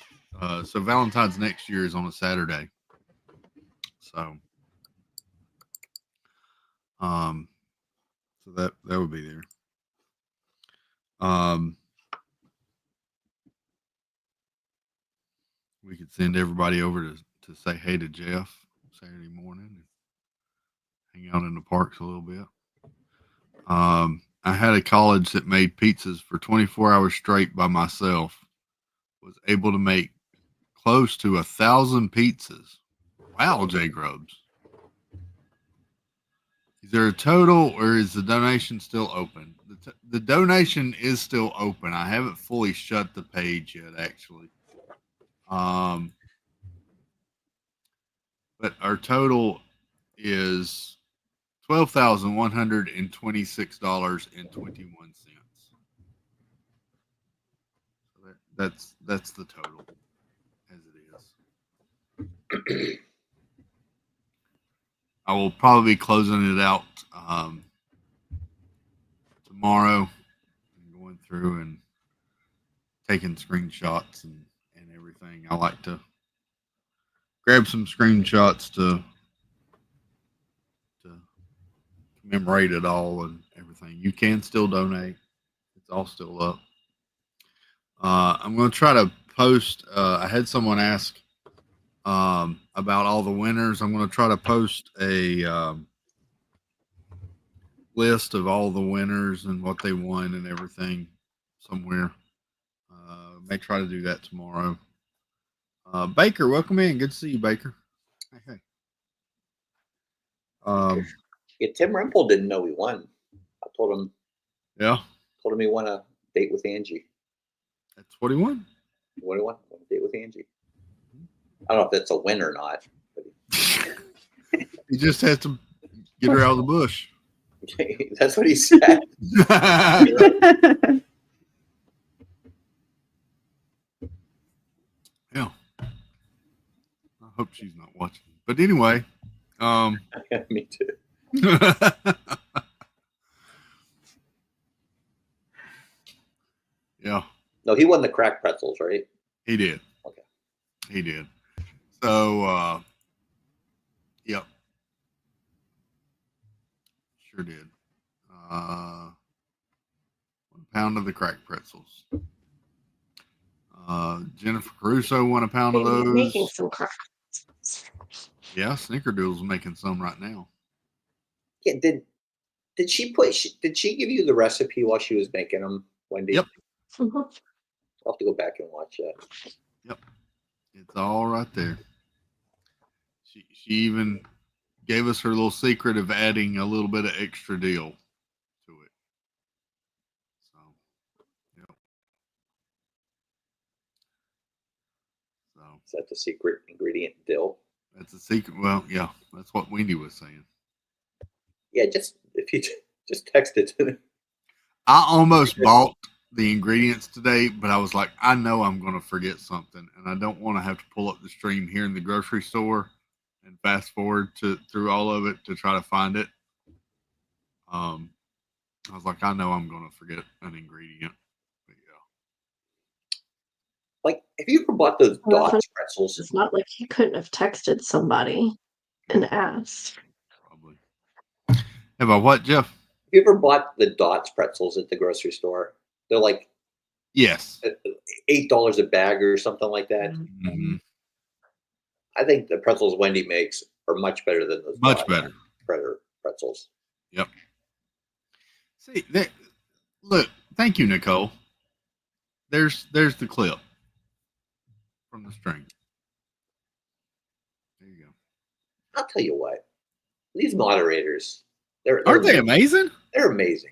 So Valentine's next year is on a Saturday. So, so that would be there. We could send everybody over to say hey to Jeff Saturday morning and hang out in the parks a little bit. I had a college that made pizzas for 24 hours straight by myself. Was able to make close to 1,000 pizzas Wow, J Grubs. Is there a total or is the donation still open? The donation is still open. I haven't fully shut the page yet, actually. But our total is $12,126.21. So that's the total as it is. I will probably be closing it out tomorrow, and going through and taking screenshots and everything. I like to grab some screenshots to commemorate it all and everything. You can still donate. It's all still up. I'm going to try to post. I had someone ask about all the winners. I'm going to try to post a list of all the winners and what they won and everything somewhere. May try to do that tomorrow. Baker, welcome in. Good to see you, Baker. Hey. Yeah, Tim Rimple didn't know he won. I told him. Yeah. Told him he won a date with Angie. That's what he won. What do you want? A date with Angie. I don't know if that's a win or not. But He just has to get her out of the bush. that's what he said. Yeah. I hope she's not watching. But anyway, Me too. Yeah, No, he won the crack pretzels, right? he did. Okay. He did. So, yep. Sure did. 1 pound of the crack pretzels. Jennifer Caruso won a pound of those. Making some crack. Yeah, Snickerdoodle's making some right now. Yeah. Did she Did she give you the recipe while she was making them, Wendy? Yep. Mhm. I'll have to go back and watch that. Yep. It's all right there. She even gave us her little secret of adding a little bit of extra dill to it. So, yep. So Is that the secret ingredient, dill? that's a secret. Well, yeah, that's what Wendy was saying. Yeah, just if you just text it to me. I almost bought the ingredients today, but I was like, I know I'm going to forget something, and I don't want to have to pull up the stream here in the grocery store and fast forward through all of it to try to find it. I was like, I know I'm going to forget an ingredient. But yeah. Like, have you ever bought those Well, Dots pretzels? It's not like he couldn't have texted somebody and asked. Probably. Have I what, Jeff? Have you ever bought the Dots pretzels at the grocery store? They're like Yes. $8 a bag or something like that. Mm-hmm. I think the pretzels Wendy makes are much better than those. Much Dots better. pretzels. Yep. See, look, thank you, Nicole. There's the clip from the string. There you go. I'll tell you what, these moderators, they're Aren't they amazing? They're amazing.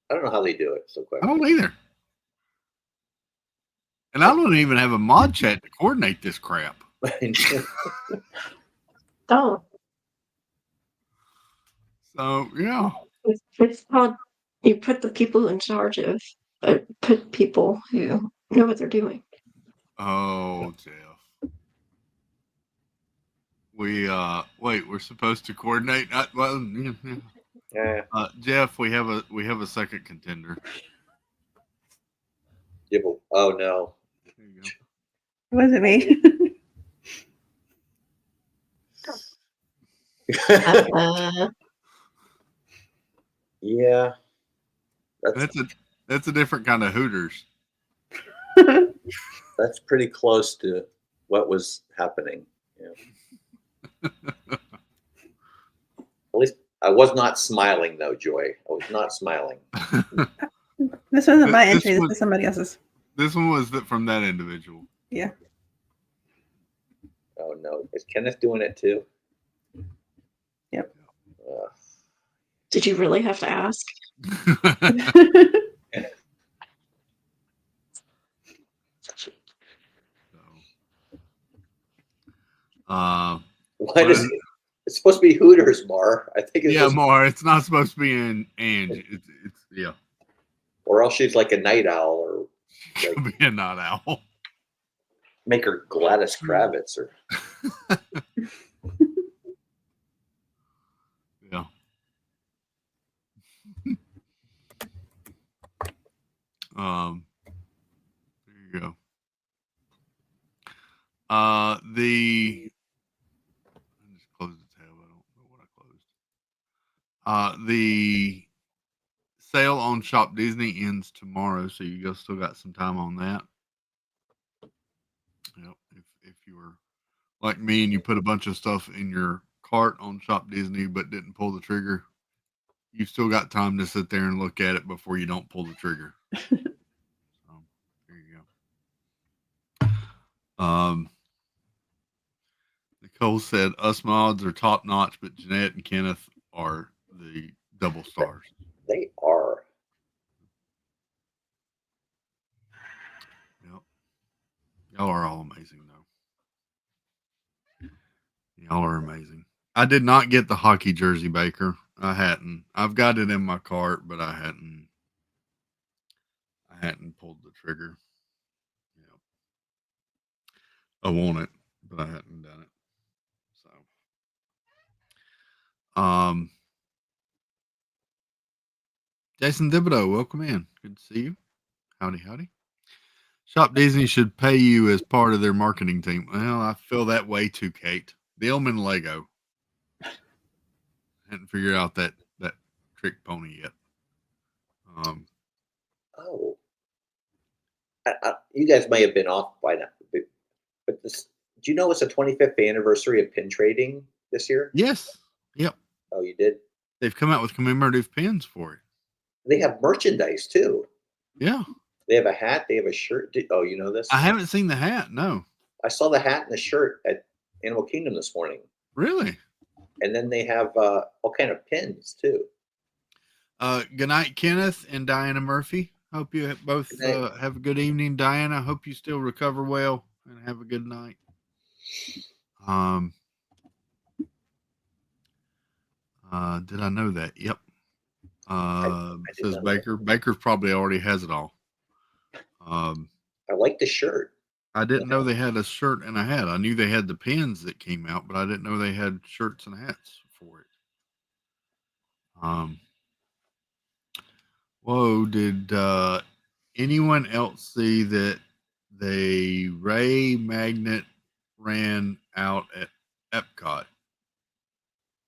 I don't know how they do it so quick. I don't either. And I don't even have a mod chat to coordinate this crap. Don't. So, yeah. It's called you put the people in charge of put people who know what they're doing. Oh, Jeff. We're supposed to coordinate. Yeah. Jeff, we have a second contender. Oh no. There you go. It wasn't me. Yeah. That's a different kind of Hooters. That's pretty close to what was happening. Yeah. At least I was not smiling though, Joy. I was not smiling. This wasn't my This entry. This was- is somebody else's. This one was from that individual. Yeah. Oh no, is Kenneth doing it too? Yep. Did you really have to ask? Why does it's supposed to be Hooters, Mar? I think it's yeah, supposed more. It's not supposed to be in Ange. It's yeah. or else she's like a night owl, or Could be a night owl. make her Gladys Kravitz, or Yeah. There you go. I just closed the tab. I don't know what I closed. The sale on Shop Disney ends tomorrow, so you guys still got some time on that. Yep. If you were like me and you put a bunch of stuff in your cart on Shop Disney but didn't pull the trigger, you've still got time to sit there and look at it before you don't pull the trigger. So there you go. Nicole said us mods are top notch, but Jeanette and Kenneth are the double stars. they are. Yep. Y'all are all amazing though. Y'all are amazing. I did not get the hockey jersey, Baker. I hadn't. I've got it in my cart, but I hadn't pulled the trigger. Yep. I want it, but I hadn't done it. So Jason Thibodeau, welcome in. Good to see you. Howdy, howdy. Shop Disney should pay you as part of their marketing team. Well, I feel that way too, Kate. Dealman Lego. Hadn't figured out that trick pony yet. Oh, you guys may have been off by now, but this. Do you know it's the 25th anniversary of pin trading this year? Yes. Yep. Oh, you did? They've come out with commemorative pins for it. They have merchandise too. Yeah. They have a hat. They have a shirt. Oh, you know this? I haven't seen the hat. No. I saw the hat and the shirt at Animal Kingdom this morning. Really? And then they have all kind of pins too. Good night, Kenneth and Diana Murphy. Hope you both have a good evening, Diana. Hope you still recover well and have a good night. Did I know that? Yep. I Says know Baker. Baker probably already has it all. I like the shirt. I didn't know they had a shirt and a hat. I knew they had the pins that came out, but I didn't know they had shirts and hats for it. Whoa, did anyone else see that the Ray magnet ran out at Epcot?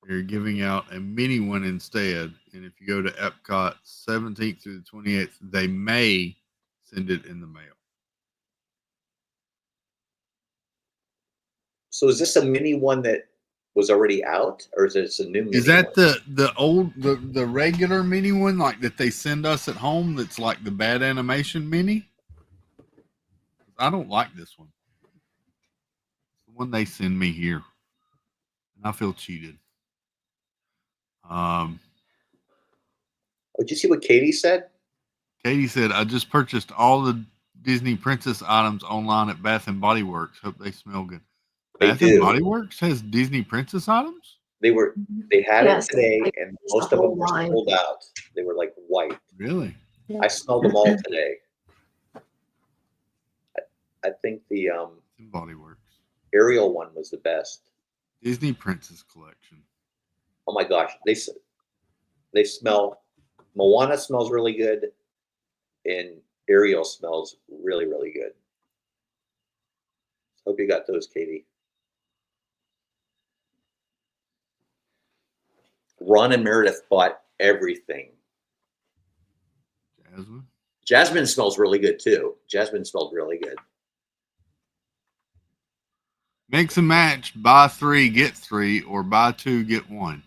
They're giving out a mini one instead. And if you go to Epcot 17th through the 28th, they may send it in the mail. So is this a mini one that was already out, or is this a new mini Is that one? the old the regular mini one like that they send us at home that's like the bad animation mini? I don't like this one. It's the one they send me here. And I feel cheated. Oh, did you see what Katie said? Katie said, I just purchased all the Disney Princess items online at Bath and Body Works. Hope they smell good. They Bath do. and Body Works has Disney Princess items? They had Yes, it today, like, and there's most the of them whole were line. sold out. They were like white. Really? I smelled them all today. I think the Body Works. Ariel one was the best. Disney Princess Collection. Oh my gosh, they smell. Moana smells really good, and Ariel smells really, really good. Hope you got those, Katie. Ron and Meredith bought everything. Jasmine? Jasmine smells really good too. Jasmine smelled really good. Mix and match, buy 3, get 3, or buy 2, get 1.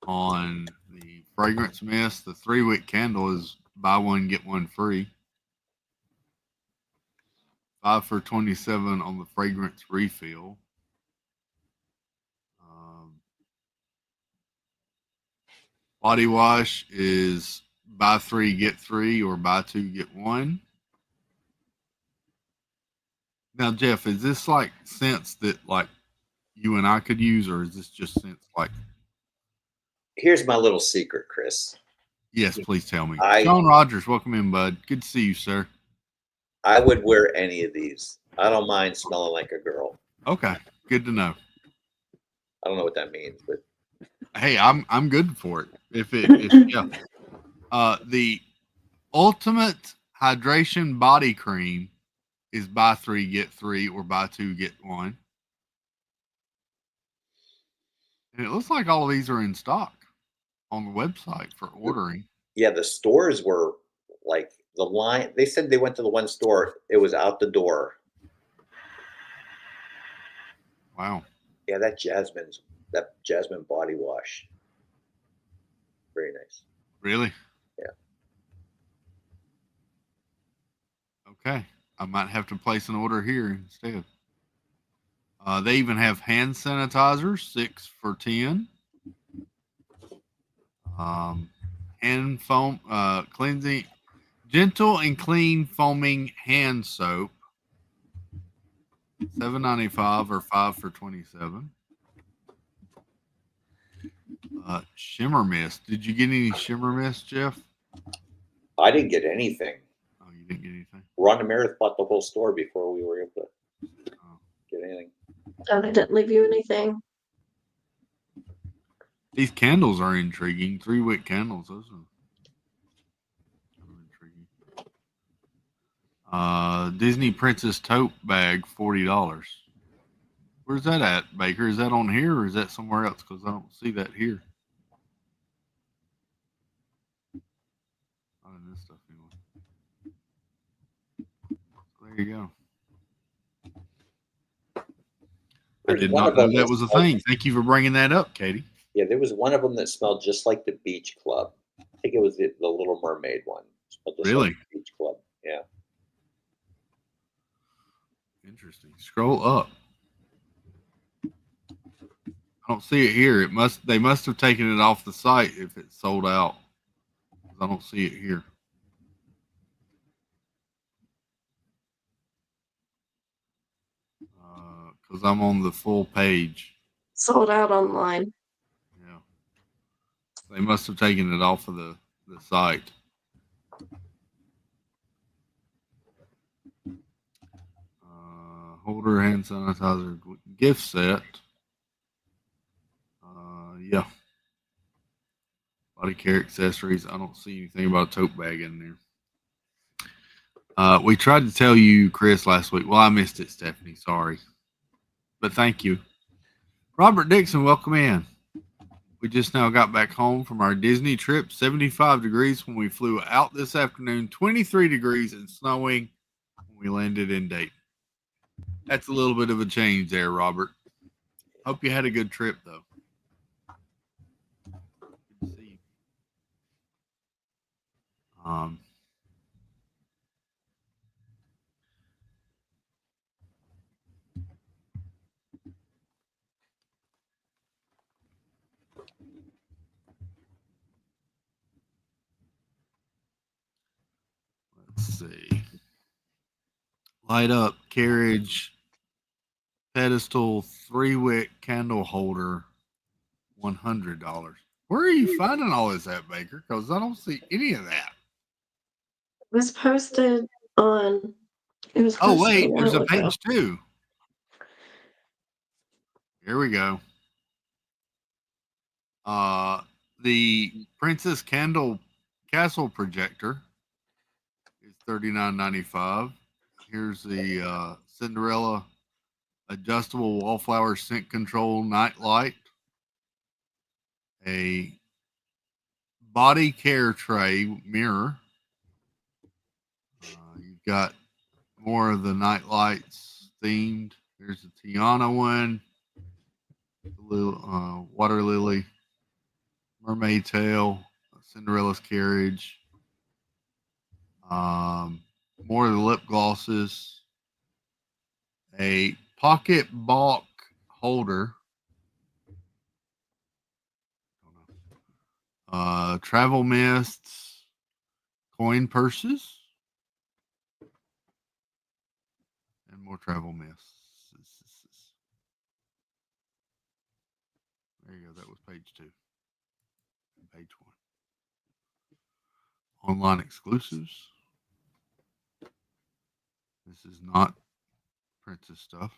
On the Fragrance Mist, the 3-wick candle is buy 1, get 1 free. 5 for $27 on the fragrance refill. Body wash is buy 3 get 3 or buy 2 get 1. Now, Jeff, is this like scents that like you and I could use, or is this just scents like? Here's my little secret, Chris. Yes, please tell me. I- Sean Rogers, welcome in, bud. Good to see you, sir. I would wear any of these. I don't mind smelling like a girl. Okay, good to know. I don't know what that means, but Hey, I'm good for it. If yeah. The ultimate hydration body cream is buy 3 get 3 or buy 2 get 1. And it looks like all of these are in stock on the website for ordering. yeah, the stores were like the line. They said they went to the one store. It was out the door. Wow. Yeah, that jasmine body wash. Very nice. Really? Yeah. Okay. I might have to place an order here instead. They even have hand sanitizer, 6 for $10. Hand foam, cleansing, gentle and clean foaming hand soap, $7.95 or 5 for $27. Shimmer mist. Did you get any shimmer mist, Jeff? I didn't get anything. Oh, you didn't get anything? Rhonda Meredith bought the whole store before we were able to get anything. Oh, they didn't leave you anything. These candles are intriguing. 3-wick candles. Those are intriguing. Disney Princess tote bag, $40. Where's that at, Baker? Is that on here or is that somewhere else? Because I don't see that here. Not in this stuff anyway. There you go. I did not know that was a thing. Thank you for bringing that up, Katie. Yeah, there was one of them that smelled just like the Beach Club. I think it was the Little Mermaid one. Smelled just Really? like the Beach Club. Yeah. Interesting. Scroll up. I don't see it here. They must have taken it off the site if it's sold out. I don't see it here. Because I'm on the full page. Sold out online. Yeah. They must have taken it off of the site. Holder, hand sanitizer, gift set. Yeah. Body care accessories. I don't see anything about a tote bag in there. We tried to tell you, Chris, last week. Well, I missed it, Stephanie. Sorry. But thank you. Robert Dixon, welcome in. We just now got back home from our Disney trip. 75 degrees when we flew out this afternoon. 23 degrees and snowing when we landed in Dayton. That's a little bit of a change there, Robert. Hope you had a good trip, though. Good to see you. Let's see. Light up carriage pedestal 3-wick candle holder, $100. Where are you finding all this at, Baker? Because I don't see any of that. It was posted on. It was. Oh, posted wait, there's a while ago. page 2. Here we go. The Princess Candle Castle projector is $39.95. Here's the Cinderella adjustable wallflower scent control night light. A body care tray mirror. You've got more of the night lights themed. There's the Tiana one, the water lily, mermaid tail, Cinderella's carriage. More of the lip glosses. a pocket balk holder, travel mists, coin purses, and more travel mists. There you go. That was page 2. Page 1. Online exclusives. This is not Princess stuff.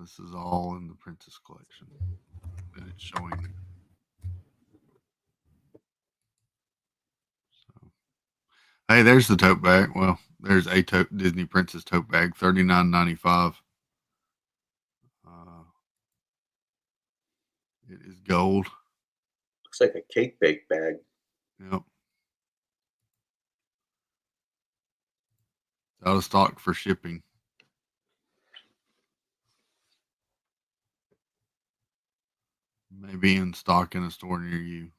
This is all in the Princess collection that it's showing. So, hey, there's the tote bag. Well, there's a Disney Princess tote bag, $39.95. It is gold. Looks like a cake bake bag. Yep. It's out of stock for shipping. Maybe in stock in a store near you.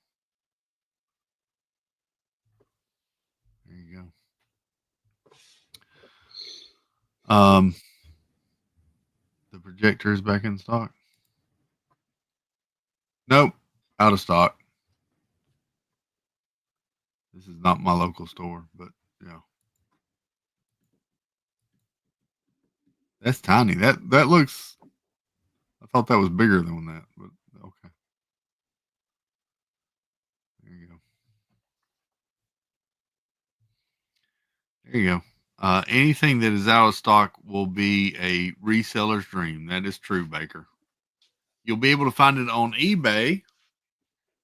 There you go. The projector is back in stock. Nope, out of stock. This is not my local store, but yeah. That's tiny. That looks, I thought that was bigger than that, but okay. There you go. There you go. Anything that is out of stock will be a reseller's dream. That is true, Baker. You'll be able to find it on eBay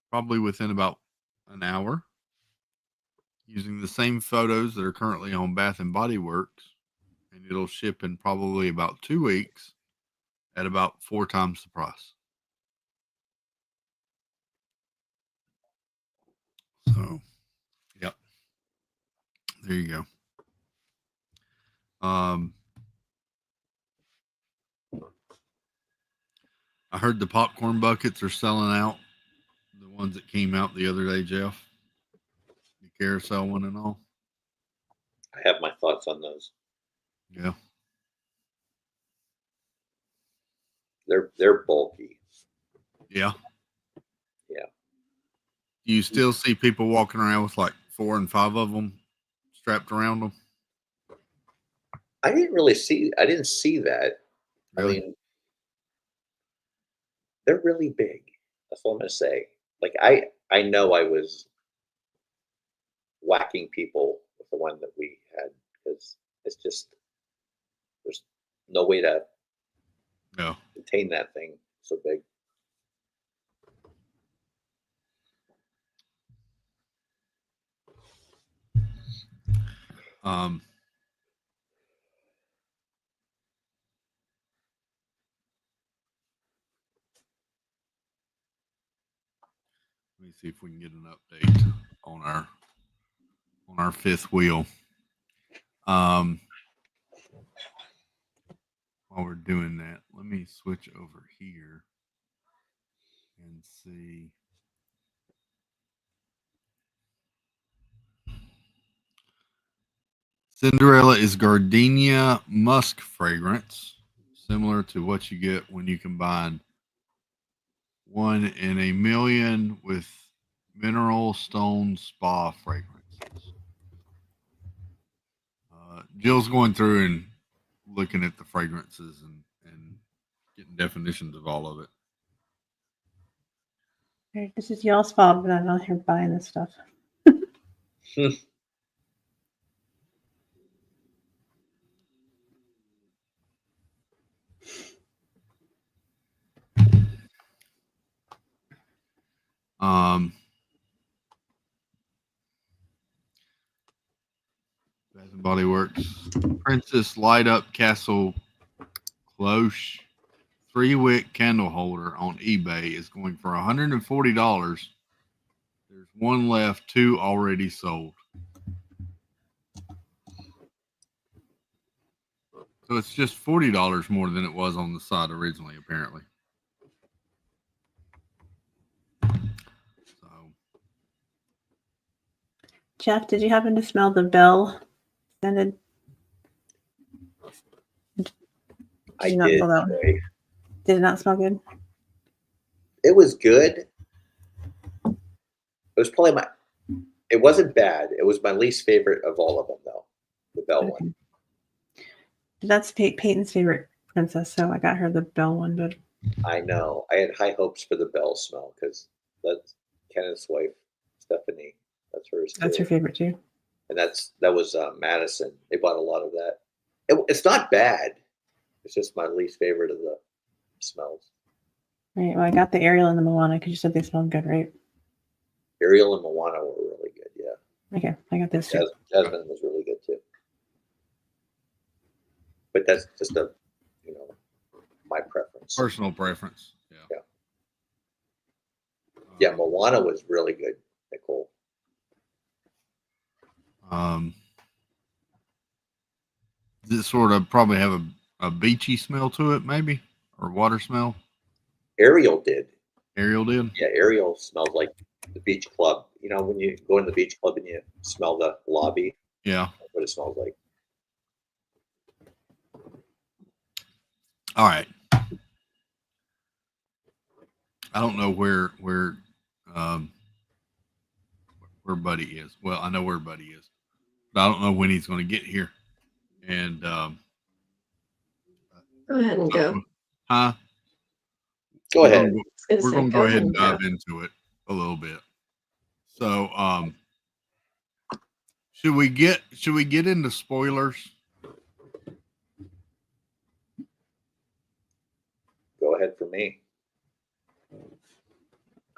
probably within about an hour using the same photos that are currently on Bath and Body Works, and it'll ship in probably about 2 weeks at about 4 times the price. So, yep. There you go. I heard the popcorn buckets are selling out. The ones that came out the other day, Jeff. The carousel one and all. I have my thoughts on those. Yeah. They're bulky. Yeah. Yeah. Do you still see people walking around with like 4 and 5 of them strapped around them? I didn't see that. Really? I mean, they're really big. That's all I'm gonna say. Like I know I was whacking people with the one that we had because it's just there's no way to No. contain that thing so big. Let me see if we can get an update on our fifth wheel. While we're doing that, let me switch over here and see. Cinderella is gardenia musk fragrance, similar to what you get when you combine 1 in a million with mineral stone spa fragrances. Jill's going through and looking at the fragrances and getting definitions of all of it. Okay, this is y'all's fault, but I'm not here buying this stuff. Bath and Body Works Princess Light Up Castle Cloche 3-wick candle holder on eBay is going for $140. There's 1 left, 2 already sold. So it's just $40 more than it was on the site originally, apparently. So, Jeff, did you happen to smell the Bell scented I Did you not did. smell that one? Joy. Did it not smell good? It was good. It was probably my. It wasn't bad. It was my least favorite of all of them, though. The Bell one. That's Peyton's favorite princess, so I got her the Belle one. But I know. I had high hopes for the Bell smell because that's Kenneth's wife, Stephanie. That's hers. that's too. her favorite too. And that was Madison. They bought a lot of that. It's not bad. It's just my least favorite of the smells. Right. Well, I got the Ariel and the Moana because you said they smelled good, right? Ariel and Moana were really good. Yeah, Okay, I got those two. Jasmine was really good too. But that's just my preference. Personal preference. Yeah. Yeah, Moana was really good, Nicole. Does it sort of probably have a beachy smell to it, maybe, or water smell? Ariel did. Ariel did. Yeah, Ariel smells like the beach club. You know, when you go in the beach club and you smell the lobby, Yeah. that's what it smells like. All right. I don't know where Buddy is. Well, I know where Buddy is, but I don't know when he's going to get here. And Go ahead and go. huh? Go ahead. We're going to go ahead and dive into it a little bit. So, should we get into spoilers? Go ahead for me.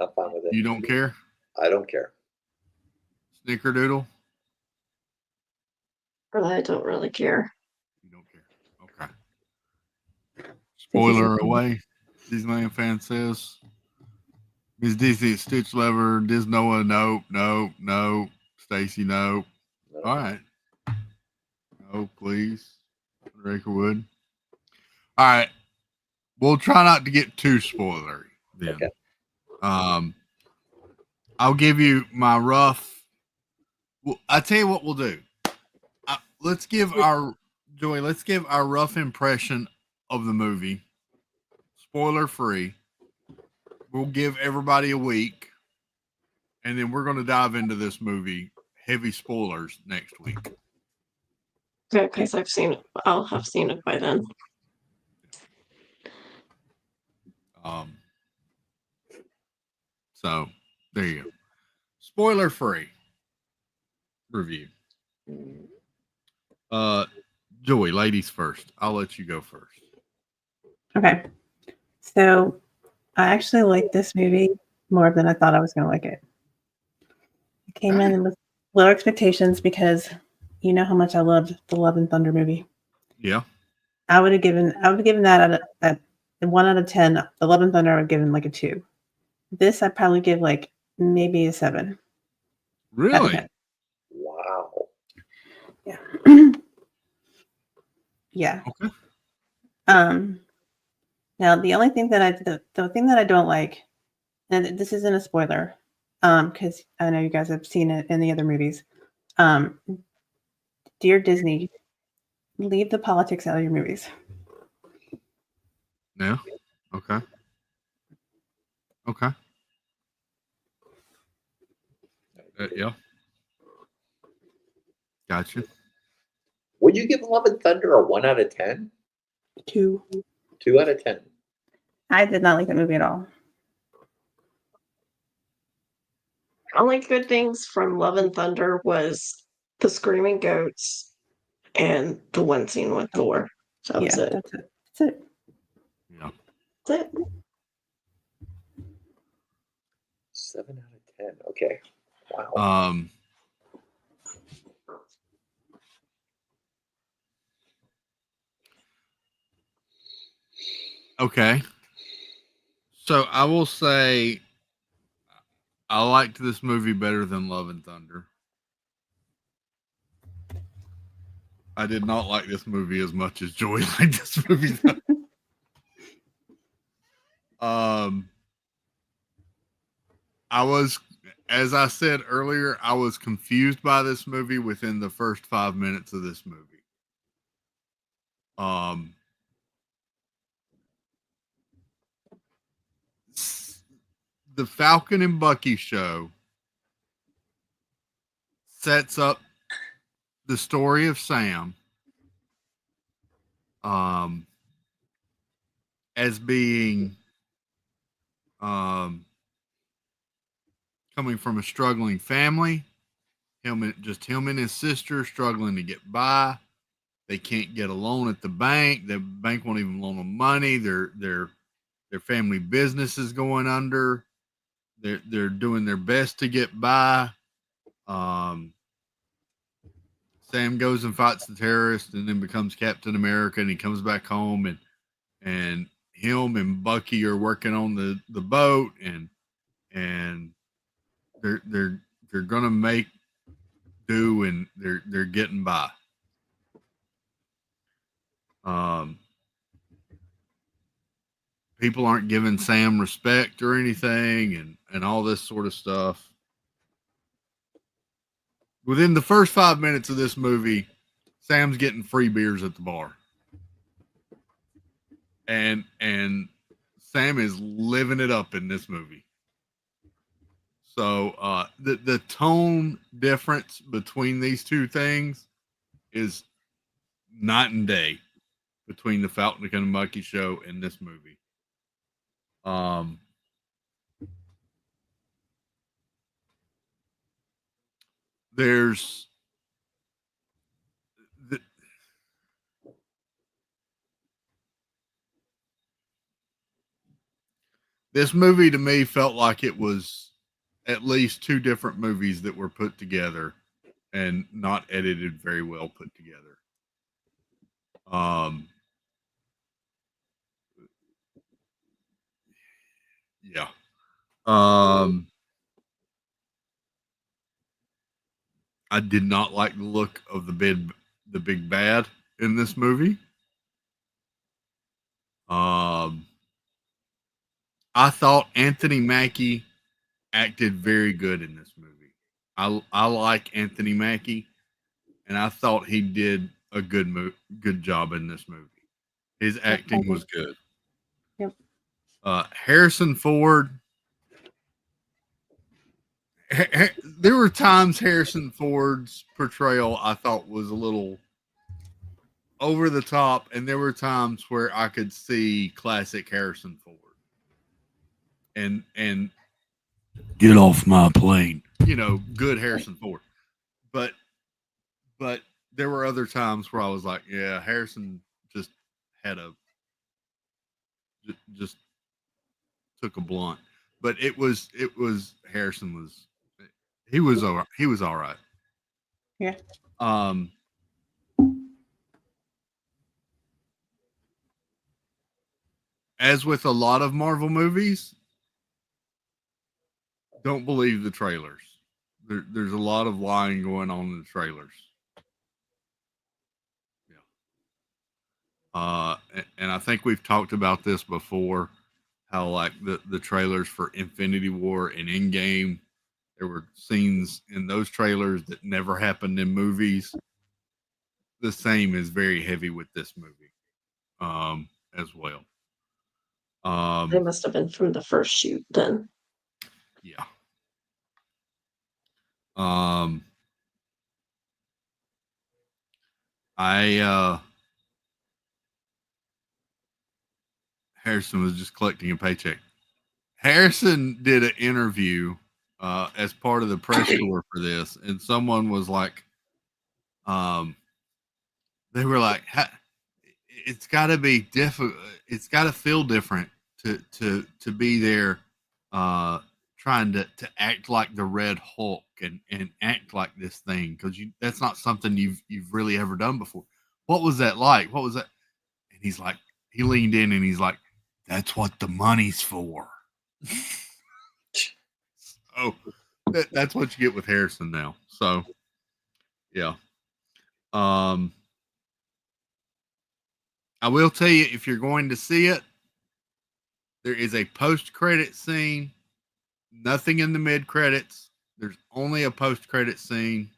I'm fine with it. You don't care? I don't care. Snickerdoodle? I don't really care. You don't care. Okay. Spoiler away. Disneyland fan says. Ms. Disney, Stitch Lever, Disnoa, no. Stacy, no. All right. No, please. Rakerwood. All right. We'll try not to get too spoilery then. Okay. I'll give you my rough. Well, I tell you what we'll do. Let's give our rough impression of the movie, spoiler free. We'll give everybody a week, and then we're going to dive into this movie, heavy spoilers, next week. Yeah, because I'll have seen it by then. So there you go. Spoiler free review. Joy, ladies first. I'll let you go first. Okay. So I actually like this movie more than I thought I was going to like it. I came in with low expectations because you know how much I loved the Love and Thunder movie. Yeah. I would have given that a 1 out of 10. The Love and Thunder I would have given like a 2. This I'd probably give like maybe a 7. Really? Wow. Yeah. Yeah. Okay. Now the only thing that the thing that I don't like, and this isn't a spoiler, because I know you guys have seen it in the other movies. Dear Disney, leave the politics out of your movies. Yeah. Okay. Okay. Yeah. Gotcha. Would you give Love and Thunder a 1 out of 10? 2. 2 out of 10. I did not like that movie at all. Only good things from Love and Thunder was the screaming goats and the one scene with Thor. So that was it. That's it. That's it. Yeah. That's it. 7 out of 10. Okay. Wow. Okay. So I will say I liked this movie better than Love and Thunder. I did not like this movie as much as Joy liked this movie. I was, as I said earlier, I was confused by this movie within the first 5 minutes of this movie. the Falcon and Bucky show sets up the story of Sam as being coming from a struggling family. Him and his sister struggling to get by. They can't get a loan at the bank. The bank won't even loan them money. Their family business is going under. They're doing their best to get by. Sam goes and fights the terrorist and then becomes Captain America, and he comes back home, and him and Bucky are working on the boat, and they're gonna make do, and they're getting by. People aren't giving Sam respect or anything, and all this sort of stuff. Within the first 5 minutes of this movie, Sam's getting free beers at the bar. And Sam is living it up in this movie. So the tone difference between these two things is night and day between the Falcon and Bucky show and this movie. There's this movie to me felt like it was at least two different movies that were put together and not edited very well put together. Yeah. I did not like the look of the big bad in this movie. I thought Anthony Mackie acted very good in this movie. I like Anthony Mackie, and I thought he did a good job in this movie. His acting was good. Yep. Harrison Ford. There were times Harrison Ford's portrayal I thought was a little over the top, and there were times where I could see classic Harrison Ford. And get off my plane. Good Harrison Ford. But there were other times where I was like, yeah, Harrison just had just took a blunt. But it was Harrison was he was all right. Yeah. As with a lot of Marvel movies, don't believe the trailers. There's a lot of lying going on in the trailers. Yeah. And I think we've talked about this before, how like the trailers for Infinity War and Endgame, there were scenes in those trailers that never happened in movies. The same is very heavy with this movie, as well. They must have been from the first shoot then. Yeah. Harrison was just collecting a paycheck. Harrison did an interview as part of the press tour for this, and someone was like, they were like, it's got to be different. It's got to feel different to be there, trying to act like the Red Hulk and act like this thing, because that's not something you've really ever done before. What was that like? What was that? And he's like, he leaned in and he's like, that's what the money's for. So that's what you get with Harrison now. So yeah. I will tell you, if you're going to see it, there is a post-credit scene. Nothing in the mid-credits. There's only a post-credit scene.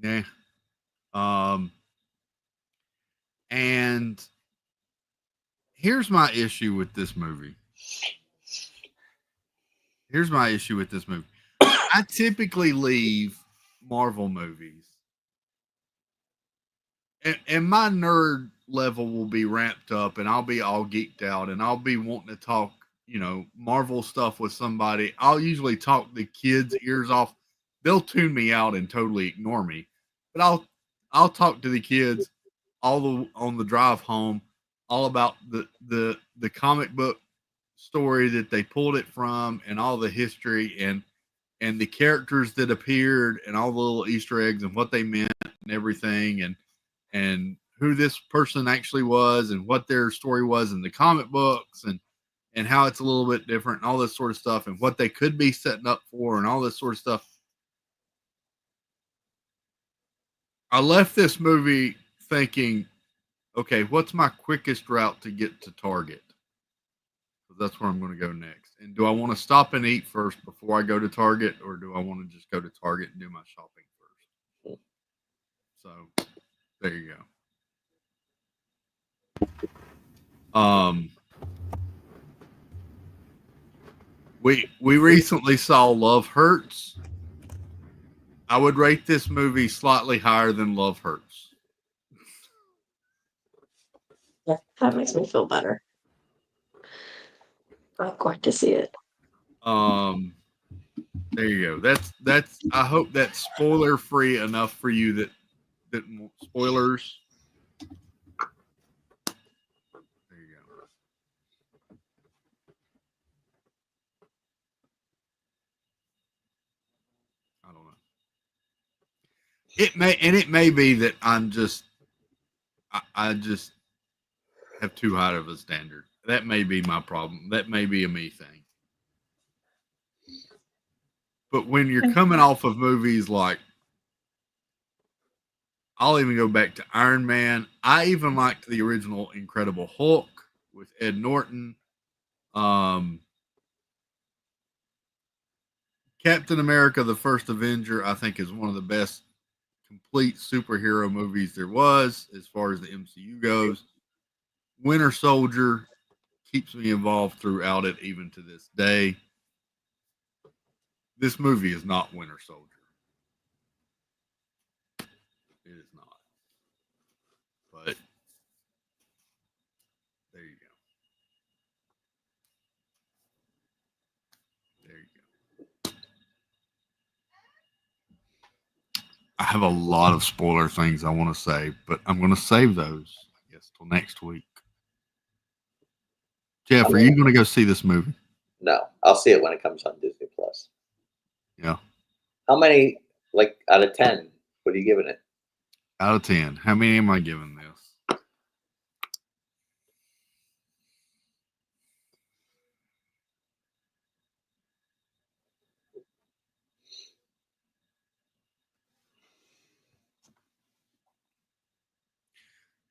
Yeah. And here's my issue with this movie. Here's my issue with this movie. I typically leave Marvel movies, and my nerd level will be ramped up, and I'll be all geeked out, and I'll be wanting to talk, Marvel stuff with somebody. I'll usually talk the kids' ears off. They'll tune me out and totally ignore me, but I'll talk to the kids on the drive home, all about the comic book story that they pulled it from, and all the history and the characters that appeared, and all the little Easter eggs and what they meant and everything, and who this person actually was and what their story was in the comic books, and how it's a little bit different and all this sort of stuff, and what they could be setting up for and all this sort of stuff. I left this movie thinking, okay, what's my quickest route to get to Target? Because that's where I'm going to go next. And do I want to stop and eat first before I go to Target, or do I want to just go to Target and do my shopping first? So there you go. We recently saw Love Hurts. I would rate this movie slightly higher than Love Hurts. Yeah, that makes me feel better. I'm going to see it. There you go. That's. I hope that's spoiler free enough for you that spoilers. There you go. I don't know. It may be that I'm just I just have too high of a standard. That may be my problem. That may be a me thing. But when you're coming off of movies like, I'll even go back to Iron Man. I even liked the original Incredible Hulk with Ed Norton. Captain America, the First Avenger, I think is one of the best complete superhero movies there was as far as the MCU goes. Winter Soldier keeps me involved throughout it, even to this day. This movie is not Winter Soldier. It is not. But there you go. There you go. I have a lot of spoiler things I want to say, but I'm going to save those, I guess, till next week. Jeff, are you going to go see this movie? No, I'll see it when it comes on Disney Plus. Yeah. How many, like, out of 10, what are you giving it? Out of 10. How many am I giving this?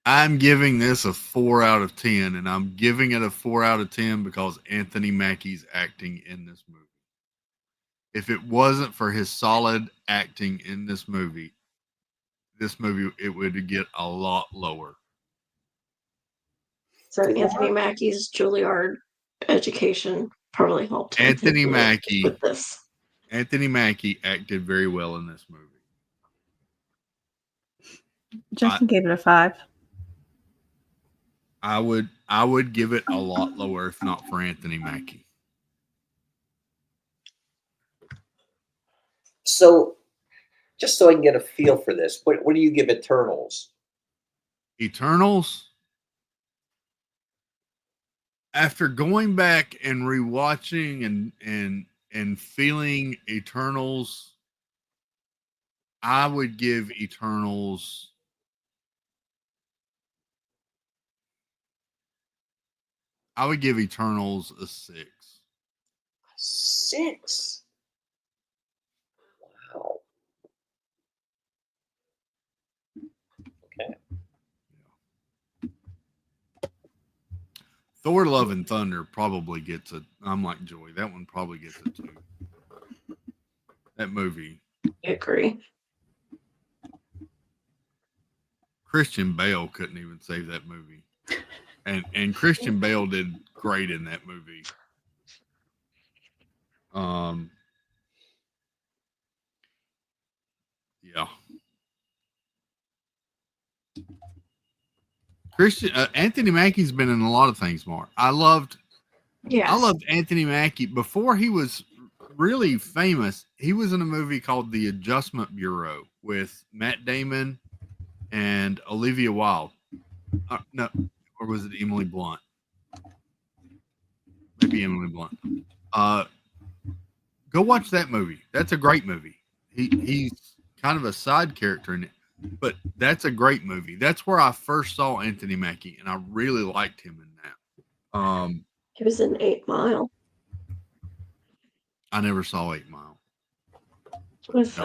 I'm giving this a 4 out of 10, and I'm giving it a 4 out of 10 because Anthony Mackie's acting in this movie. If it wasn't for his solid acting in this movie, it would get a lot lower. So Anthony Mackie's Juilliard education probably helped him Anthony Mackie with this. Anthony Mackie acted very well in this movie. Justin gave it a 5. I would give it a lot lower if not for Anthony Mackie. So, just so I can get a feel for this, what do you give Eternals? Eternals? After going back and rewatching and feeling Eternals, I would give Eternals a 6. 6. Wow. Okay. Thor: Love and Thunder probably gets I'm like Joy. That one probably gets a 2. That movie. I agree. Christian Bale couldn't even save that movie. And Christian Bale did great in that movie. Yeah. Anthony Mackie's been in a lot of things, Mark. I loved Yes. Anthony Mackie before he was really famous. He was in a movie called The Adjustment Bureau with Matt Damon and Olivia Wilde. No, or was it Emily Blunt? Maybe Emily Blunt. Go watch that movie. That's a great movie. He's kind of a side character in it, but that's a great movie. That's where I first saw Anthony Mackie, and I really liked him in that. He was in 8 Mile I never saw 8 Mile. with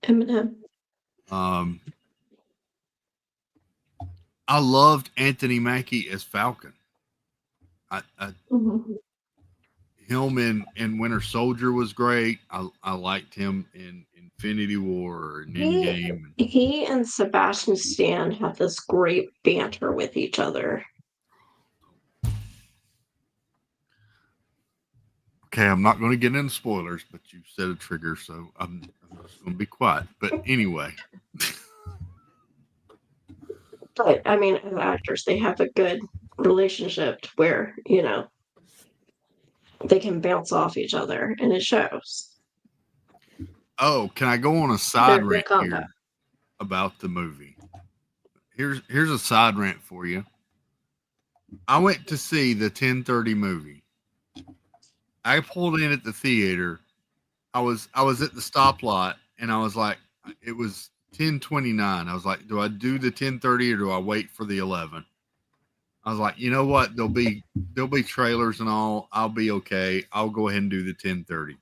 Eminem. I loved Anthony Mackie as Falcon. Him in Winter Soldier was great. I liked him in Infinity War and Endgame. He and Sebastian Stan have this great banter with each other. Okay, I'm not going to get into spoilers, but you said a trigger, so I'm just going to be quiet. But anyway. But I mean, as actors, they have a good relationship where, you know, they can bounce off each other, and it shows. Oh, can I go on a side Their rant combo. here about the movie? Here's a side rant for you. I went to see the 10:30 movie. I pulled in at the theater. I was at the stoplight, and I was like, it was 10:29. I was like, do I do the 10:30 or do I wait for the 11? I was like, you know what? There'll be trailers and all. I'll be okay. I'll go ahead and do the 10:30.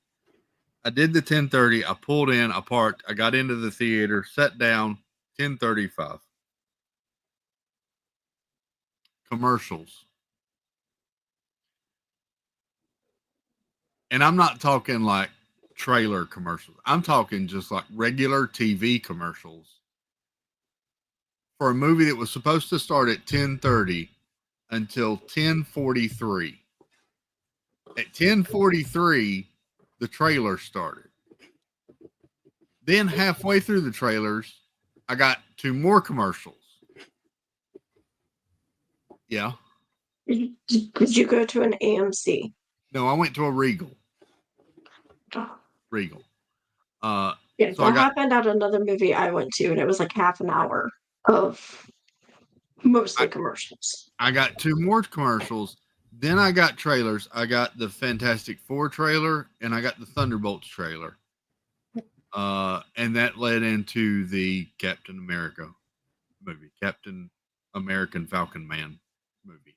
I did the 10:30. I pulled in. I parked. I got into the theater. Sat down. 10:35. Commercials. And I'm not talking like trailer commercials. I'm talking just like regular TV commercials for a movie that was supposed to start at 10:30 until 10:43. At 10:43, the trailer started. Then halfway through the trailers, I got 2 more commercials. Yeah. Did you go to an AMC? No, I went to a Regal. Oh. Regal. Yeah, So that happened at another movie I went to, and it was like half an hour of mostly commercials. I got 2 more commercials. Then I got trailers. I got the Fantastic Four trailer and I got the Thunderbolts trailer. And that led into the Captain America movie, Captain American Falcon Man movie.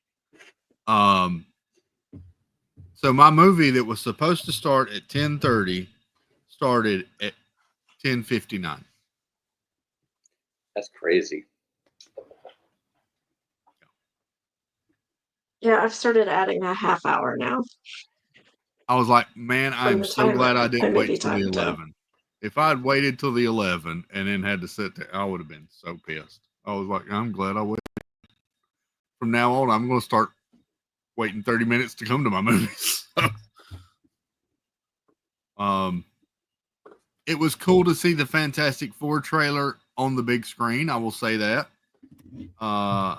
So my movie that was supposed to start at 10:30 started at 10:59. That's crazy. Yeah, I've started adding a half hour now. I was like, man, I'm so time glad I didn't movie wait till the time, too. 11. If I'd waited till the 11 and then had to sit there, I would have been so pissed. I was like, I'm glad I waited. From now on, I'm going to start waiting 30 minutes to come to my movies. It was cool to see the Fantastic Four trailer on the big screen. I will say that. I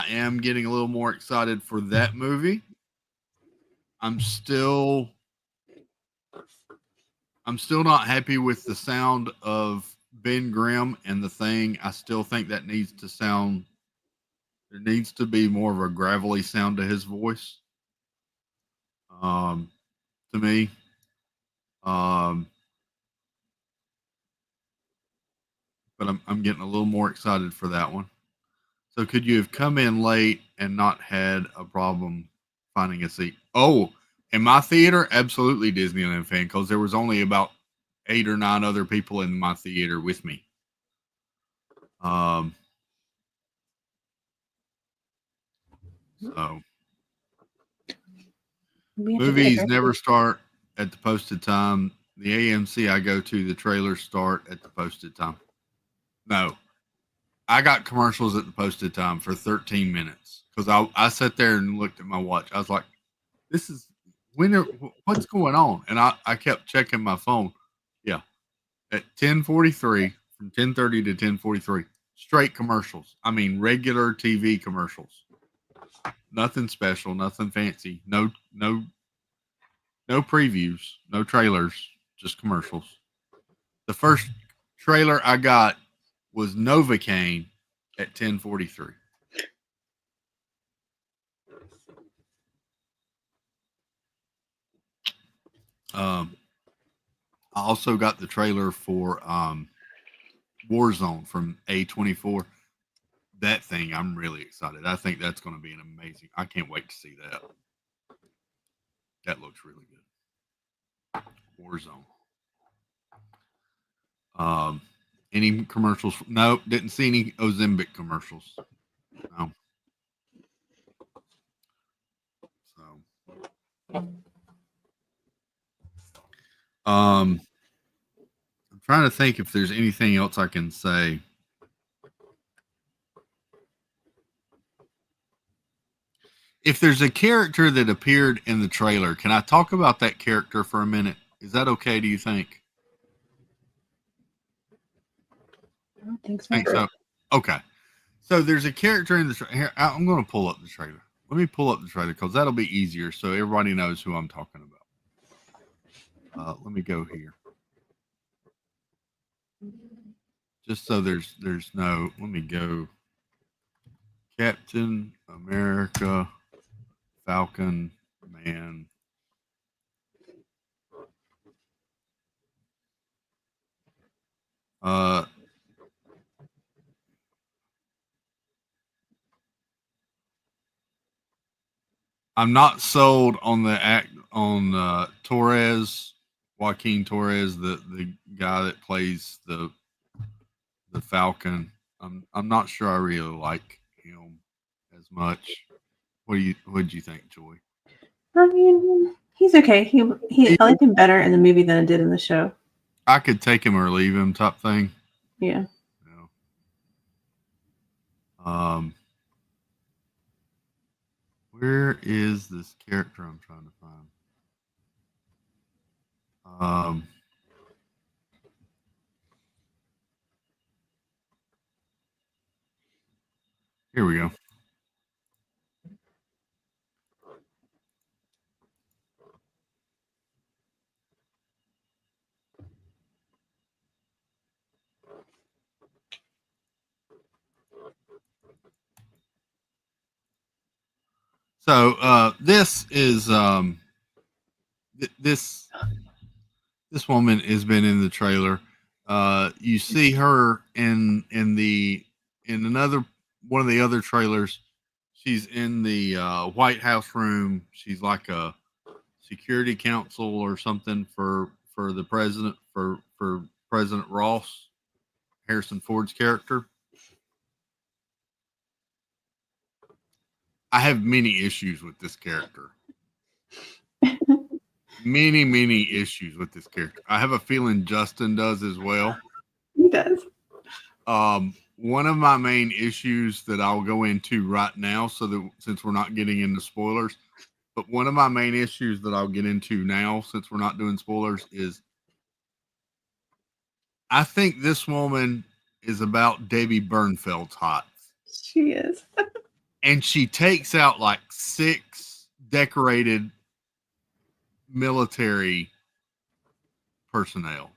am getting a little more excited for that movie. I'm still not happy with the sound of Ben Grimm and The Thing. I still think that needs to sound. There needs to be more of a gravelly sound to his voice. To me. But I'm getting a little more excited for that one. So could you have come in late and not had a problem finding a seat? Oh, in my theater, absolutely Disneyland fan, because there was only about 8 or 9 other people in my theater with me. So movies never start at the posted time. The AMC I go to, the trailers start at the posted time. No, I got commercials at the posted time for 13 minutes because I sat there and looked at my watch. I was like, What's going on? And I kept checking my phone. Yeah, at 10:43, from 10:30 to 10:43, straight commercials. I mean, regular TV commercials. Nothing special, nothing fancy. No previews, no trailers, just commercials. The first trailer I got was Novocaine at 10:43. I also got the trailer for Warzone from A24. That thing, I'm really excited. I think that's going to be an amazing. I can't wait to see that. That looks really good. Warzone. Any commercials? No, didn't see any Ozempic commercials. No. So, I'm trying to think if there's anything else I can say. If there's a character that appeared in the trailer, can I talk about that character for a minute? Is that okay, do you think? I don't think so. Think so? Okay. So there's a character in the here. I'm going to pull up the trailer. Let me pull up the trailer because that'll be easier so everybody knows who I'm talking about. Let me go here. Just so there's no, let me go. Captain America, Falcon Man. I'm not sold on the act on Torres, Joaquin Torres, the guy that plays the Falcon. I'm not sure I really like him as much. What did you think, Joy? I mean, he's okay. I like him better in the movie than I did in the show. I could take him or leave him, type thing. Yeah. Where is this character I'm trying to find? Here we go. So this is this woman has been in the trailer. You see her in another one of the other trailers. She's in the White House room. She's like a security council or something for the president, for President Ross, Harrison Ford's character. I have many issues with this character. many issues with this character. I have a feeling Justin does as well. He does. One of my main issues that I'll go into right now, so that since we're not getting into spoilers, but one of my main issues that I'll get into now, since we're not doing spoilers, is I think this woman is about Debbie Bernfeld's hot. She is. And she takes out like 6 decorated military personnel,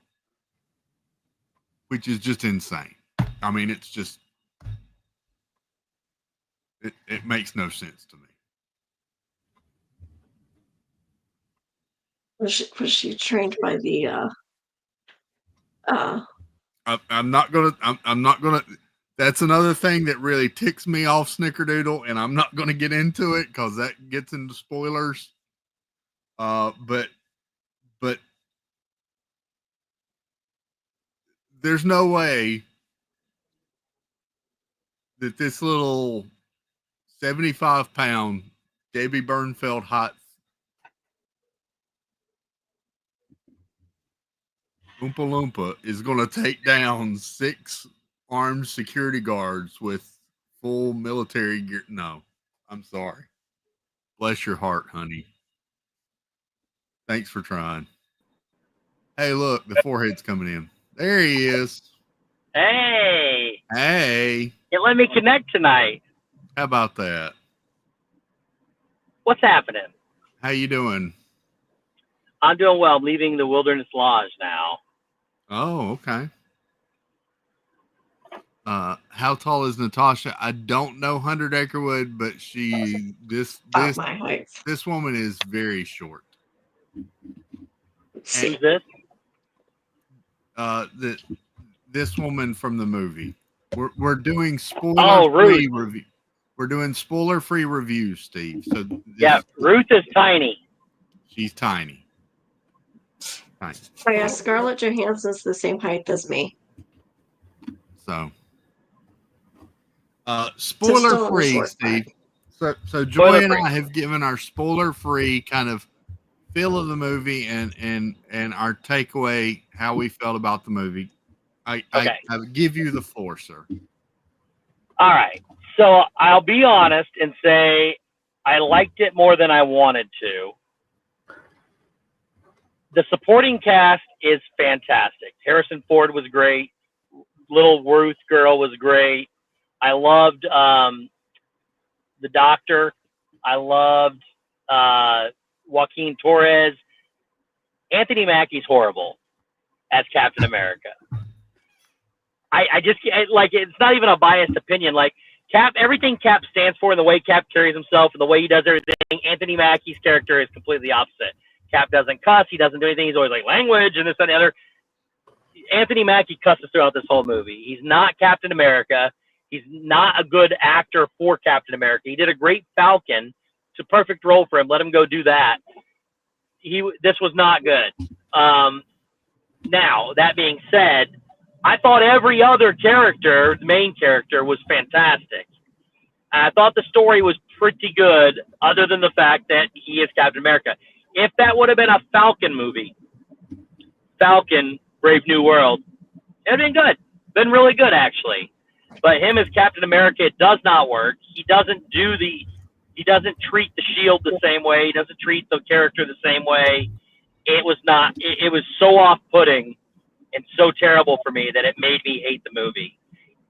which is just insane. I mean, it's just, it makes no sense to me. Was she trained by the I'm not gonna that's another thing that really ticks me off, Snickerdoodle, and I'm not gonna get into it because that gets into spoilers. But there's no way that this little 75-pound Debbie Bernfeld hot Oompa Loompa is going to take down 6 armed security guards with full military gear. No, I'm sorry. Bless your heart, honey. Thanks for trying. Hey, look, the forehead's coming in. There he is. Hey, Hey, you let me connect tonight. how about that? What's happening? How you doing? I'm doing well. I'm leaving the Wilderness Lodge now. Oh, okay. How tall is Natasha? I don't know 100 Acrewood, but About my height. this woman is very short. Let's see. Who's this? This woman from the movie. We're doing Oh, spoiler-free Ruth. review. We're doing spoiler-free reviews, Steve. So Yeah, Ruth is tiny. she's tiny. Tiny. Oh yeah, Scarlett Johansson's the same height as me. So, still in the spoiler-free, short Steve. So Joy Spoiler and free. I have given our spoiler-free kind of feel of the movie and our takeaway, how we felt about the movie. I give you the floor, sir. All right. So I'll be honest and say I liked it more than I wanted to. The supporting cast is fantastic. Harrison Ford was great. Little Ruth girl was great. I loved the doctor. I loved Joaquin Torres. Anthony Mackie's horrible as Captain America. I just like, it's not even a biased opinion. Like Cap, everything Cap stands for, and the way Cap carries himself, and the way he does everything. Anthony Mackie's character is completely opposite. Cap doesn't cuss. He doesn't do anything. He's always like language and this and the other. Anthony Mackie cusses throughout this whole movie. He's not Captain America. He's not a good actor for Captain America. He did a great Falcon. It's a perfect role for him. Let him go do that. This was not good. Now, that being said, I thought every other character, the main character, was fantastic. I thought the story was pretty good, other than the fact that he is Captain America. If that would have been a Falcon movie, Falcon, Brave New World, it would have been good. Been really good, actually. But him as Captain America, it does not work. He doesn't treat the shield the same way. He doesn't treat the character the same way. It was so off-putting and so terrible for me that it made me hate the movie.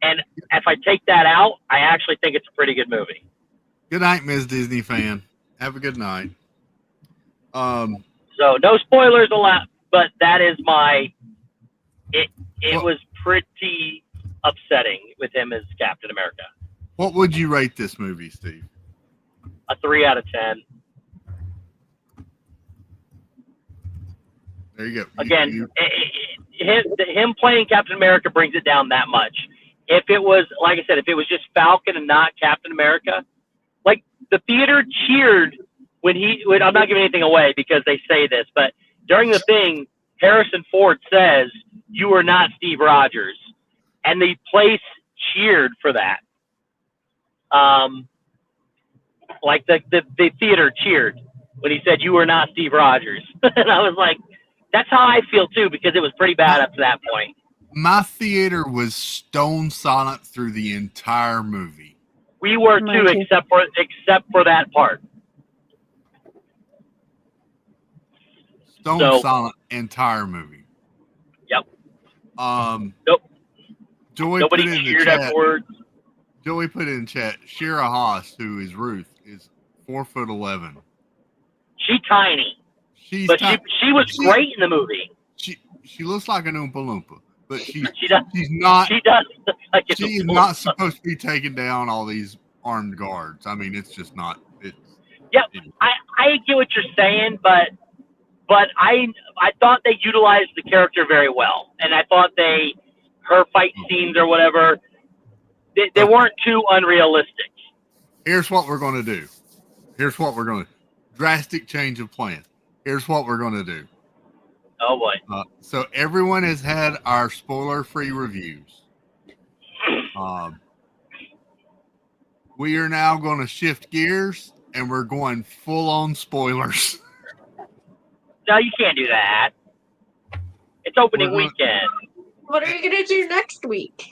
And if I take that out, I actually think it's a pretty good movie. Good night, Ms. Disney fan. Have a good night. So no spoilers allowed, but that is it was pretty upsetting with him as Captain America. What would you rate this movie, Steve? A 3 out of 10. There you go. Again, him playing Captain America brings it down that much. If it was, like I said, if it was just Falcon and not Captain America, like the theater cheered when I'm not giving anything away because they say this, but during the thing, Harrison Ford says, "You are not Steve Rogers," and the place cheered for that. Like the theater cheered when he said, "You are not Steve Rogers," and I was like, that's how I feel too, because it was pretty bad up to that point. My theater was stone silent through the entire movie. We were too, except for that part. Stone silent entire movie. Yep. Nope. Nobody cheered afterwards. Joey put in chat, Shira Haas, who is Ruth, is 4'11". She's tiny. She was great in the movie. She looks like an Oompa Loompa, but she's not. She does. Like she is not supposed to be taking down all these armed guards. I mean, it's just not. I get what you're saying, but I thought they utilized the character very well, and I thought her fight scenes or whatever, they weren't too unrealistic. Here's what we're going to do. Drastic change of plan. Here's what we're going to do. Oh boy. So everyone has had our spoiler-free reviews. We are now going to shift gears and we're going full-on spoilers. No, you can't do that. It's opening weekend. What are you going to do next week?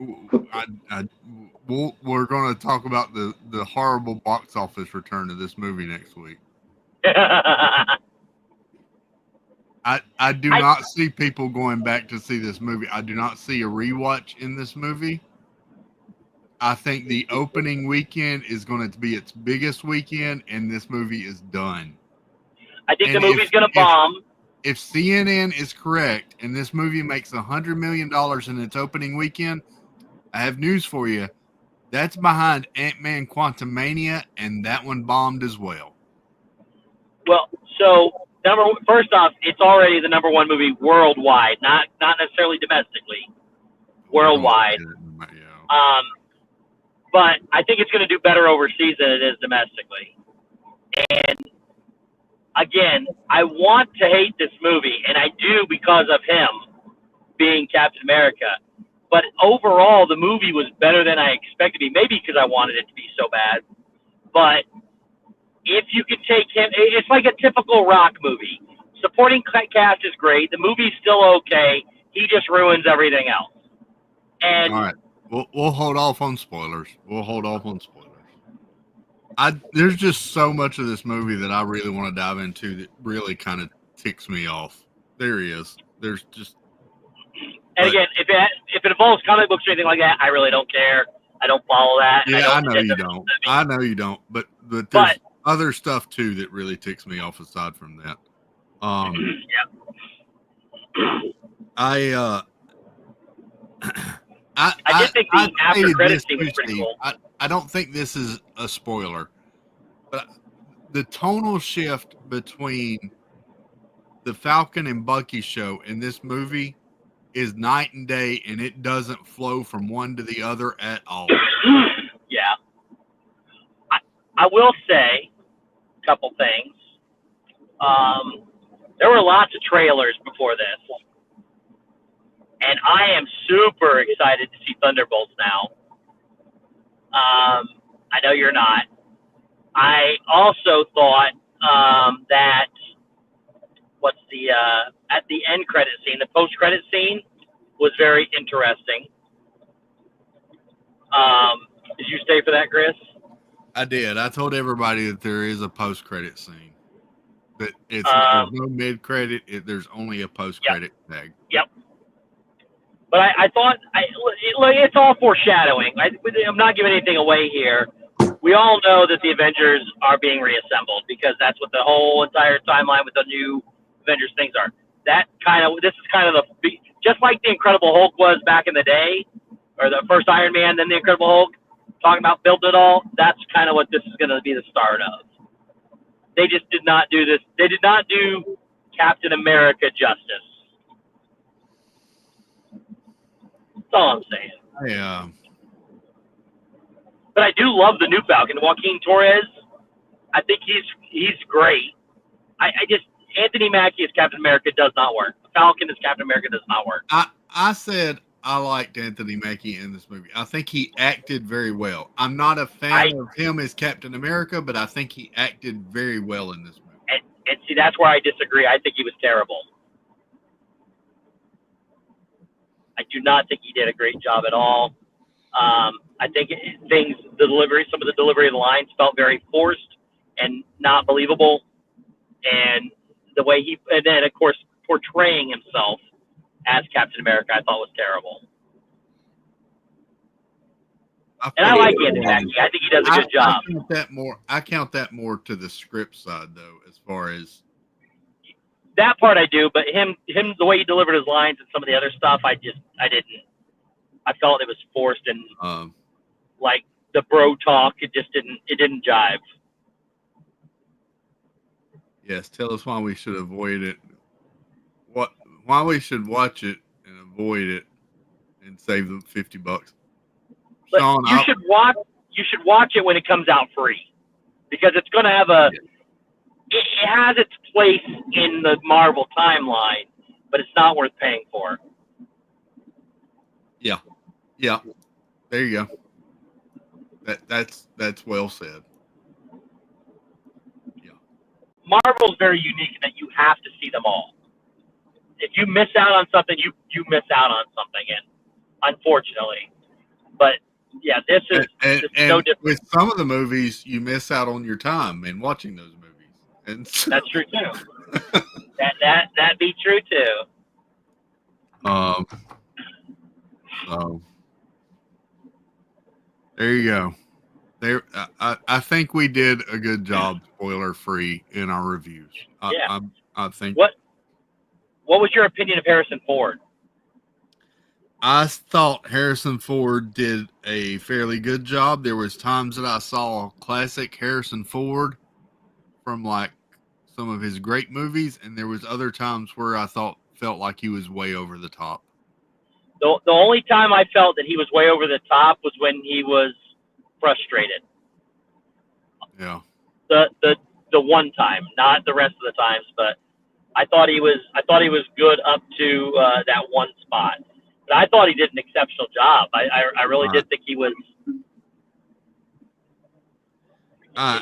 We're going to talk about the horrible box office return of this movie next week. I do not see people going back to see this movie. I do not see a rewatch in this movie. I think the opening weekend is going to be its biggest weekend, and this movie is done. I think the movie's going to bomb. If CNN is correct and this movie makes $100 million in its opening weekend, I have news for you. That's behind Ant-Man Quantumania, and that one bombed as well. Well, so first off, it's already the number one movie worldwide, not necessarily domestically, worldwide. But I think it's going to do better overseas than it is domestically. And again, I want to hate this movie, and I do because of him being Captain America. But overall, the movie was better than I expected to be. Maybe because I wanted it to be so bad. But if you could take him, it's like a typical Rock movie. Supporting cast is great. The movie's still okay. He just ruins everything else. And all right. We'll hold off on spoilers. There's just so much of this movie that I really want to dive into that really kind of ticks me off. There he is. There's just. And again, if it involves comic books or anything like that, I really don't care. I don't follow that. Yeah, I know you don't. I know you don't. But there's other stuff too that really ticks me off aside from that. I did think the after credits scene was pretty cool. I don't think this is a spoiler, but the tonal shift between the Falcon and Bucky show in this movie is night and day, and it doesn't flow from one to the other at all. Yeah. I will say a couple things. There were lots of trailers before this. And I am super excited to see Thunderbolts now. I know you're not. I also thought that at the end credit scene, the post credit scene was very interesting. Did you stay for that, Chris? I did. I told everybody that there is a post credit scene. But there's no mid credit. There's only a post credit tag. Yep. But I thought, it's all foreshadowing. I'm not giving anything away here. We all know that the Avengers are being reassembled because that's what the whole entire timeline with the new Avengers things are. This is kind of just like the Incredible Hulk was back in the day, or the first Iron Man, then the Incredible Hulk, talking about building it all. That's kind of what this is going to be the start of. They just did not do this. They did not do Captain America justice. That's all I'm saying. Yeah. But I do love the new Falcon, Joaquin Torres. I think he's great. I just Anthony Mackie as Captain America does not work. Falcon as Captain America does not work. I said I liked Anthony Mackie in this movie. I think he acted very well. I'm not a fan of him as Captain America, but I think he acted very well in this movie. And see, that's where I disagree. I think he was terrible. I do not think he did a great job at all. I think some of the delivery of the lines felt very forced and not believable. And the way and then of course portraying himself as Captain America, I thought was terrible. I like Anthony Mackie. I think he does a good job. I count that more to the script side though, as far as that part I do, but him the way he delivered his lines and some of the other stuff, I didn't. I felt it was forced and like the bro talk, it didn't jive. Yes, tell us why we should avoid it. Why we should watch it and avoid it and save them $50. But Sean, you should watch it when it comes out free, because it's going to have it has its place in the Marvel timeline, but it's not worth paying for. Yeah. There you go. That's well said. Yeah. Marvel's very unique in that you have to see them all. If you miss out on something, you miss out on something, and unfortunately. But yeah, this is no different. With some of the movies, you miss out on your time in watching those movies. And so, that's true too. That'd be true too. So there you go. There, I think we did a good job, spoiler free, in our reviews. Yeah. I think. What was your opinion of Harrison Ford? I thought Harrison Ford did a fairly good job. There was times that I saw classic Harrison Ford from like some of his great movies, and there was other times where I felt like he was way over the top. The only time I felt that he was way over the top was when he was frustrated. Yeah. The one time, not the rest of the times, but I thought he was good up to that one spot. But I thought he did an exceptional job. I really did think he was. So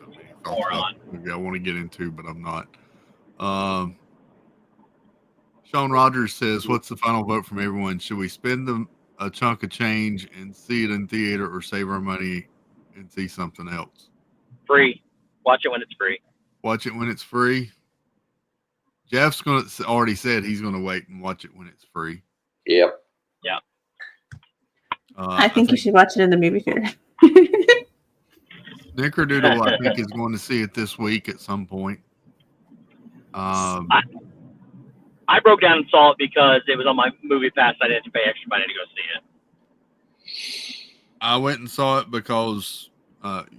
many thoughts maybe I want to get into, but I'm not. Sean Rogers says, "What's the final vote from everyone? Should we spend a chunk of change and see it in theater, or save our money and see something else?" Free. Watch it when it's free. Watch it when it's free. Jeff's already said he's gonna wait and watch it when it's free. Yep. Yeah. I think you should watch it in the movie theater. Snickerdoodle, I think, is going to see it this week at some point. I broke down and saw it because it was on my movie pass. I didn't have to pay extra money to go see it. I went and saw it because I'm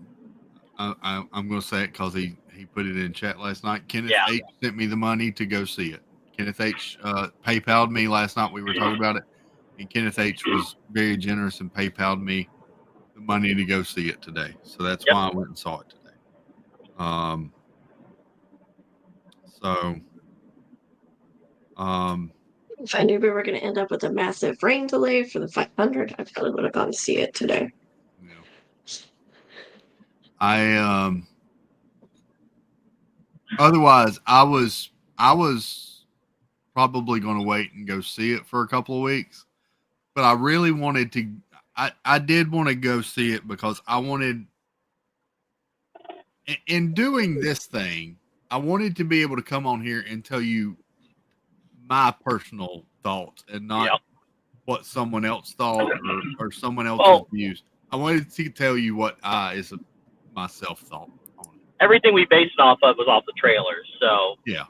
going to say it because he put it in chat last night. Kenneth H sent me the money to go see it. Kenneth H PayPal'd me last night. We were talking about it, and Kenneth H was very generous and PayPal'd me the money to go see it today. So that's why I went and saw it today. If I knew we were going to end up with a massive rain delay for the 500, I probably would have gone to see it today. Otherwise I was probably going to wait and go see it for a couple of weeks, but I really wanted to. I did want to go see it because I wanted, in doing this thing, I wanted to be able to come on here and tell you my personal thoughts and not what someone else thought or someone else's views. I wanted to tell you what myself thought on it. Everything we based it off of was off the trailers. So yeah.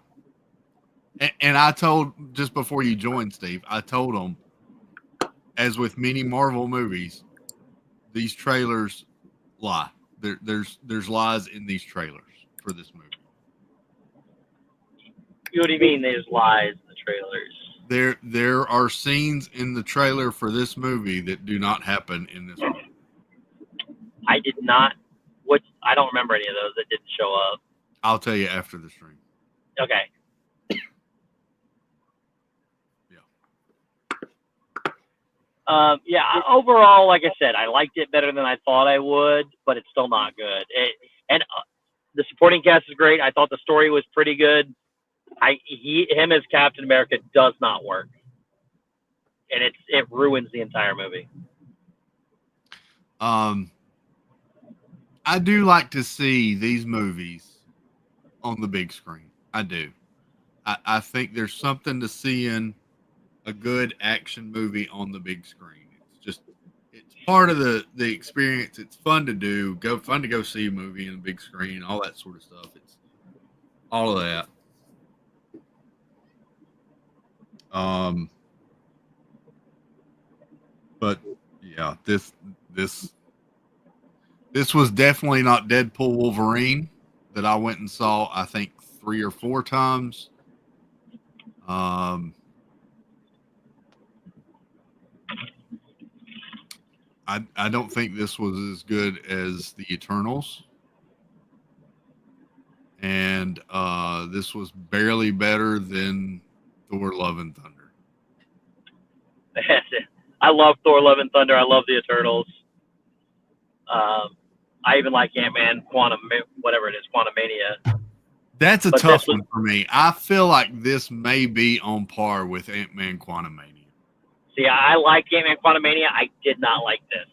And I told, just before you joined, Steve, I told them, as with many Marvel movies, these trailers lie. There's lies in these trailers for this movie. What do you mean there's lies in the trailers? There are scenes in the trailer for this movie that do not happen in this movie. I did not. I don't remember any of those that didn't show up. I'll tell you after the stream. Okay. Overall, like I said, I liked it better than I thought I would, but it's still not good. The supporting cast is great. I thought the story was pretty good. Him as Captain America does not work, and it ruins the entire movie. I do like to see these movies on the big screen. I do. I think there's something to seeing a good action movie on the big screen. It's part of the experience. It's fun to do. Fun to go see a movie in a big screen, all that sort of stuff. It's all of that. But yeah, this was definitely not Deadpool Wolverine that I went and saw, I think 3 or 4 times. I don't think this was as good as the Eternals. And this was barely better than Thor Love and Thunder. I love Thor Love and Thunder. I love the Eternals. I even like Ant-Man, Quantumania. That's a tough one for me. I feel like this may be on par with Ant-Man Quantumania. See, I like Ant-Man Quantumania. I did not like this.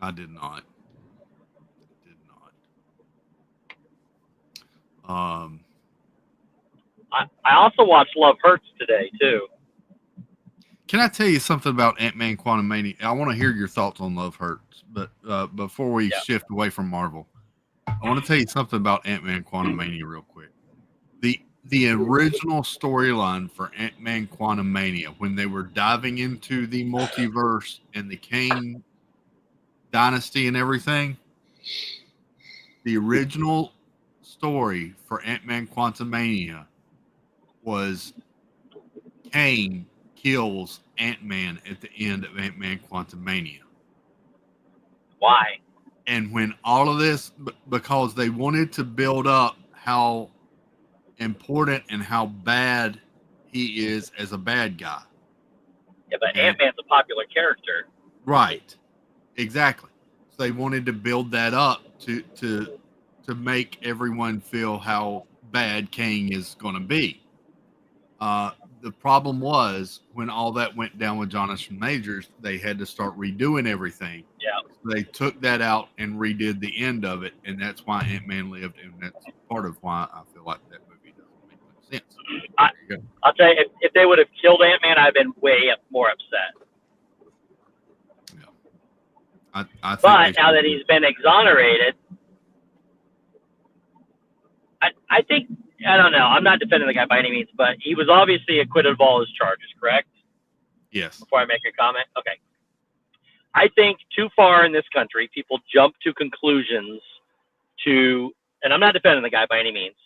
I did not. I also watched Love Hurts today too. Can I tell you something about Ant-Man Quantumania? I want to hear your thoughts on Love Hurts, but before we shift away from Marvel, I want to tell you something about Ant-Man Quantumania real quick. The original storyline for Ant-Man Quantumania, when they were diving into the multiverse and the Kang dynasty and everything, the original story for Ant-Man Quantumania was Kang kills Ant-Man at the end of Ant-Man Quantumania. Why? And when all of this, because they wanted to build up how important and how bad he is as a bad guy. Yeah, but Ant-Man's a popular character. Right. Exactly. So they wanted to build that up to make everyone feel how bad Kang is going to be. The problem was when all that went down with Jonathan Majors, they had to start redoing everything. Yeah. So they took that out and redid the end of it, and that's why Ant-Man lived, and that's part of why I feel like that movie doesn't make much sense. I'll tell you, if they would have killed Ant-Man, I'd have been way more upset. Yeah. I think but now that he's been exonerated, I think, I don't know, I'm not defending the guy by any means, but he was obviously acquitted of all his charges, correct? Yes. Before I make a comment? Okay. I think too far in this country, people jump to conclusions and I'm not defending the guy by any means,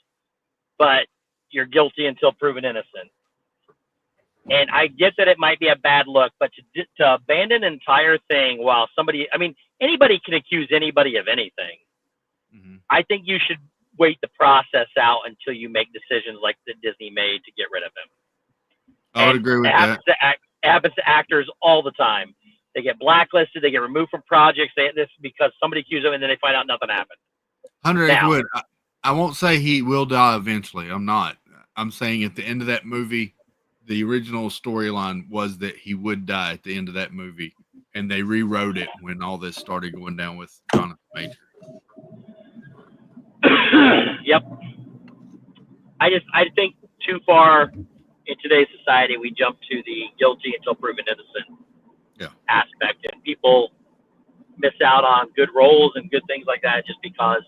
but you're guilty until proven innocent. And I get that it might be a bad look, but to abandon an entire thing while anybody can accuse anybody of anything. Mm-hmm. I think you should wait the process out until you make decisions like that Disney made to get rid of him. I would agree with that. It happens to actors all the time. They get blacklisted, they get removed from projects, this because somebody accused them, and then they find out nothing happened. 100 would. I won't say he will die eventually. I'm not. I'm saying at the end of that movie, the original storyline was that he would die at the end of that movie, and they rewrote it when all this started going down with Jonathan Majors. Yep. I think too far in today's society, we jump to the guilty until proven innocent aspect, and people miss out on good roles and good things like that just because,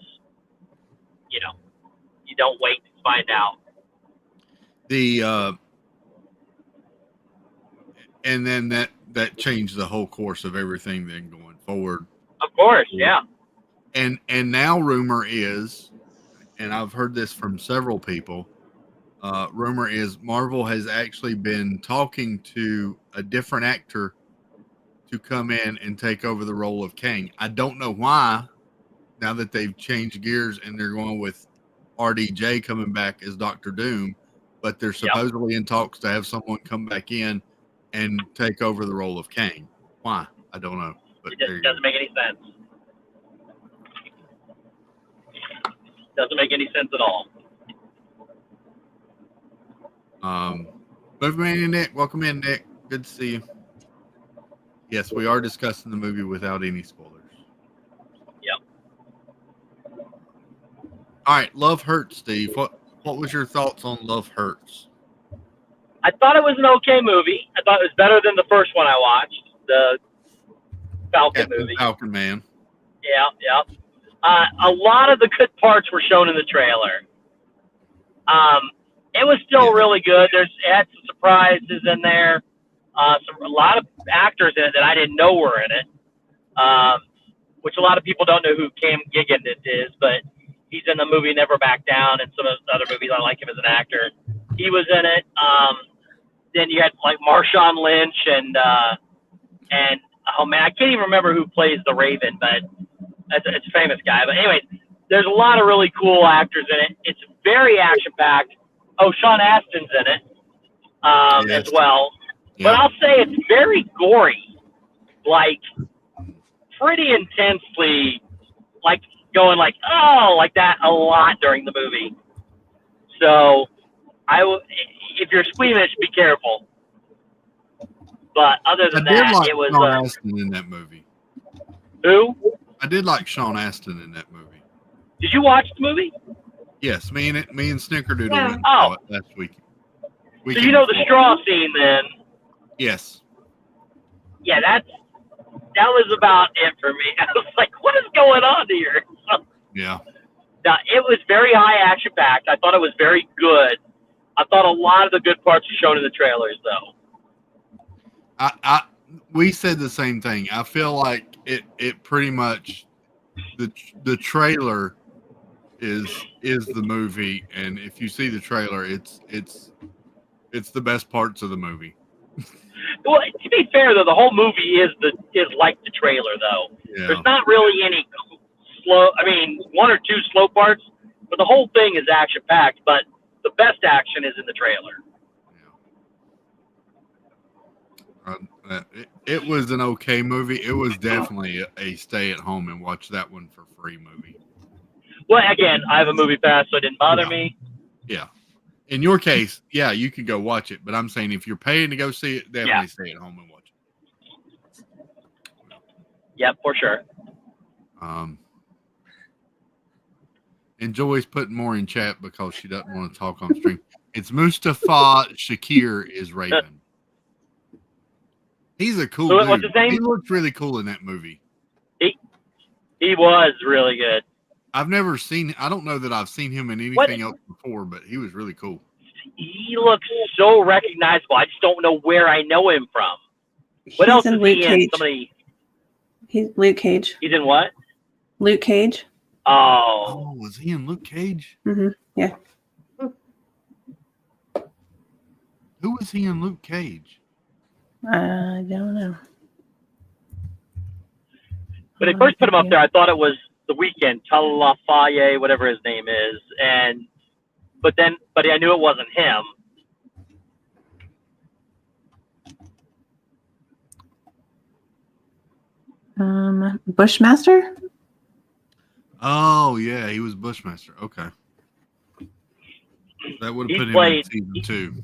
you don't wait to find out. And then that changed the whole course of everything then going forward. Of course, yeah. And now rumor is, and I've heard this from several people, rumor is Marvel has actually been talking to a different actor to come in and take over the role of Kang. I don't know why, now that they've changed gears and they're going with RDJ coming back as Doctor Doom, but they're supposedly in talks to have someone come back in and take over the role of Kang. Why? I don't know. But it doesn't make any sense. Doesn't make any sense at all. Movie Nick, welcome in, Nick. Good to see you. Yes, we are discussing the movie without any spoilers. Yep. All right, Love Hurts, Steve. What was your thoughts on Love Hurts? I thought it was an okay movie. I thought it was better than the first one I watched, the Falcon movie. Falcon Man. Yeah. A lot of the good parts were shown in the trailer. It was still really good. It had some surprises in there. A lot of actors in it that I didn't know were in it, which a lot of people don't know who Cam Gigan is, but he's in the movie Never Back Down and some of the other movies. I like him as an actor. He was in it. Then you had like Marshawn Lynch and oh man, I can't even remember who plays the Raven, but it's a famous guy. But anyway, there's a lot of really cool actors in it. It's very action packed. Oh, Sean Astin's in it as well. Yeah. But I'll say it's very gory, like pretty intensely, like going like, oh, like that a lot during the movie. So if you're squeamish, be careful. But other than that, it was Sean Astin in that movie. Who? I did like Sean Astin in that movie. Did you watch the movie? Yes, me and Snickerdoodle Yeah. went and Oh. saw it last week. So you know the straw scene then? Yes. Yeah, that was about it for me. I was like, what is going on here? Yeah. Now, it was very high action packed. I thought it was very good. I thought a lot of the good parts were shown in the trailers, though. We said the same thing. I feel like it pretty much the trailer is the movie, and if you see the trailer, it's the best parts of the movie. Well, to be fair, though, the whole movie is like the trailer, though. Yeah. There's not really any slow. I mean, one or two slow parts, but the whole thing is action packed. But the best action is in the trailer. It was an okay movie. It was definitely a stay at home and watch that one for free movie. Well, again, I have a movie pass, so it didn't bother me. Yeah. In your case, yeah, you could go watch it. But I'm saying if you're paying to go see it, definitely stay at home and watch it. Yep, for sure. And Joy's putting more in chat because she doesn't want to talk on stream. It's Mustafa Shakir is Raven. He's a cool dude. What's his name? He looked really cool in that movie. He was really good. I've never seen. I don't know that I've seen him in anything else before, but he was really cool. He looks so recognizable. I just don't know where I know him from. What else is he in? Somebody. He's Luke Cage. He's in what? Luke Cage. Oh, was he in Luke Cage? Mm-hmm. Yeah. Who was he in Luke Cage? I don't know. But they first put him up there. I thought it was The Weeknd, Talafaye, whatever his name is, but I knew it wasn't him. Bushmaster. Oh yeah, he was Bushmaster. Okay, that would have put him in season 2.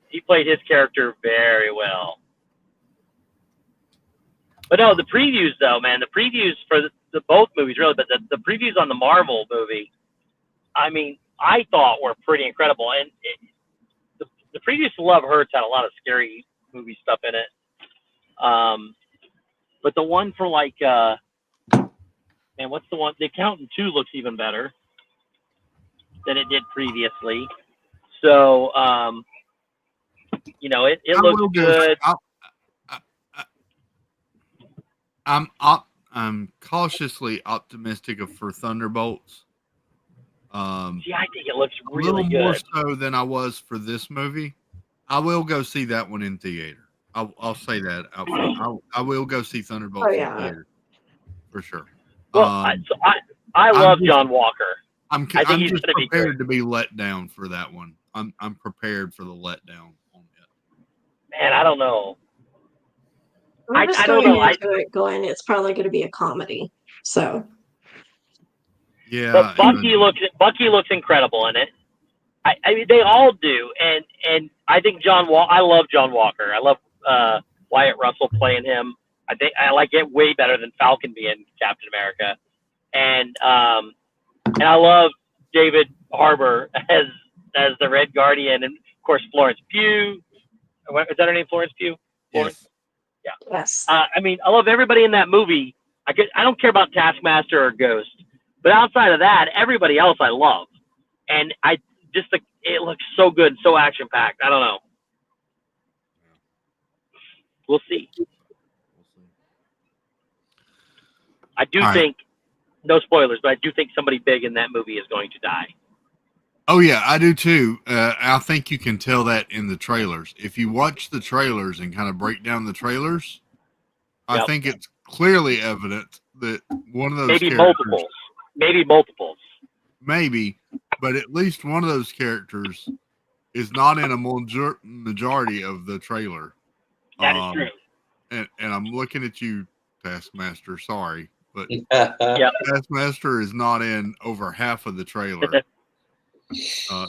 He played his character very well. But no, the previews though, man, the previews for the both movies really, but the previews on the Marvel movie, I mean, I thought were pretty incredible. And the previews to Love Hurts had a lot of scary movie stuff in it. But the one for like, man, what's the one? The Accountant 2 looks even better than it did previously. So, you know, it looks good. I'm cautiously optimistic for Thunderbolts. See, I think it looks really a little good. more so than I was for this movie. I will go see that one in theater. I'll say that out front. I will go see Thunderbolts in theater for sure. Well, I love John Walker. I'm just prepared to be let down for that one. I'm prepared for the letdown on it. Man, I don't know. I'm just I don't going know. into it going, it's probably going to be a comedy. So. Yeah. But Bucky looks incredible in it. I mean, they all do, and I think I love John Walker. I love Wyatt Russell playing him. I think I like it way better than Falcon being Captain America, and I love David Harbour as the Red Guardian, and of course Florence Pugh. Is that her name, Florence Pugh? Florence? Yes. Yeah. Yes. I mean, I love everybody in that movie. I don't care about Taskmaster or Ghost, but outside of that, everybody else I love, and it looks so good, so action packed. I don't know. We'll see. I do think, no spoilers, but I do think somebody big in that movie is going to die. Oh yeah, I do too. I think you can tell that in the trailers. If you watch the trailers and kind of break down the trailers, I think it's clearly evident that one of those maybe multiples, but at least one of those characters is not in a majority of the trailer. That is true. And I'm looking at you, Taskmaster. Sorry, but Yeah. Taskmaster is not in over half of the trailer.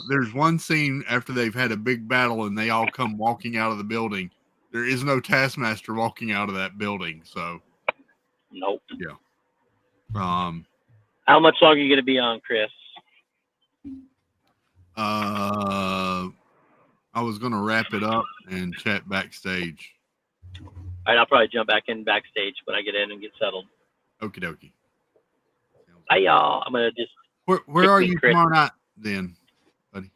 There's one scene after they've had a big battle and they all come walking out of the building. There is no Taskmaster walking out of that building. So, nope. Yeah. How much longer are you going to be on, Chris? I was gonna wrap it up and chat backstage. All right, I'll probably jump back in backstage when I get in and get settled. Okie dokie. Hi, y'all. I'm going to just Where are you Chris. tomorrow night then, buddy?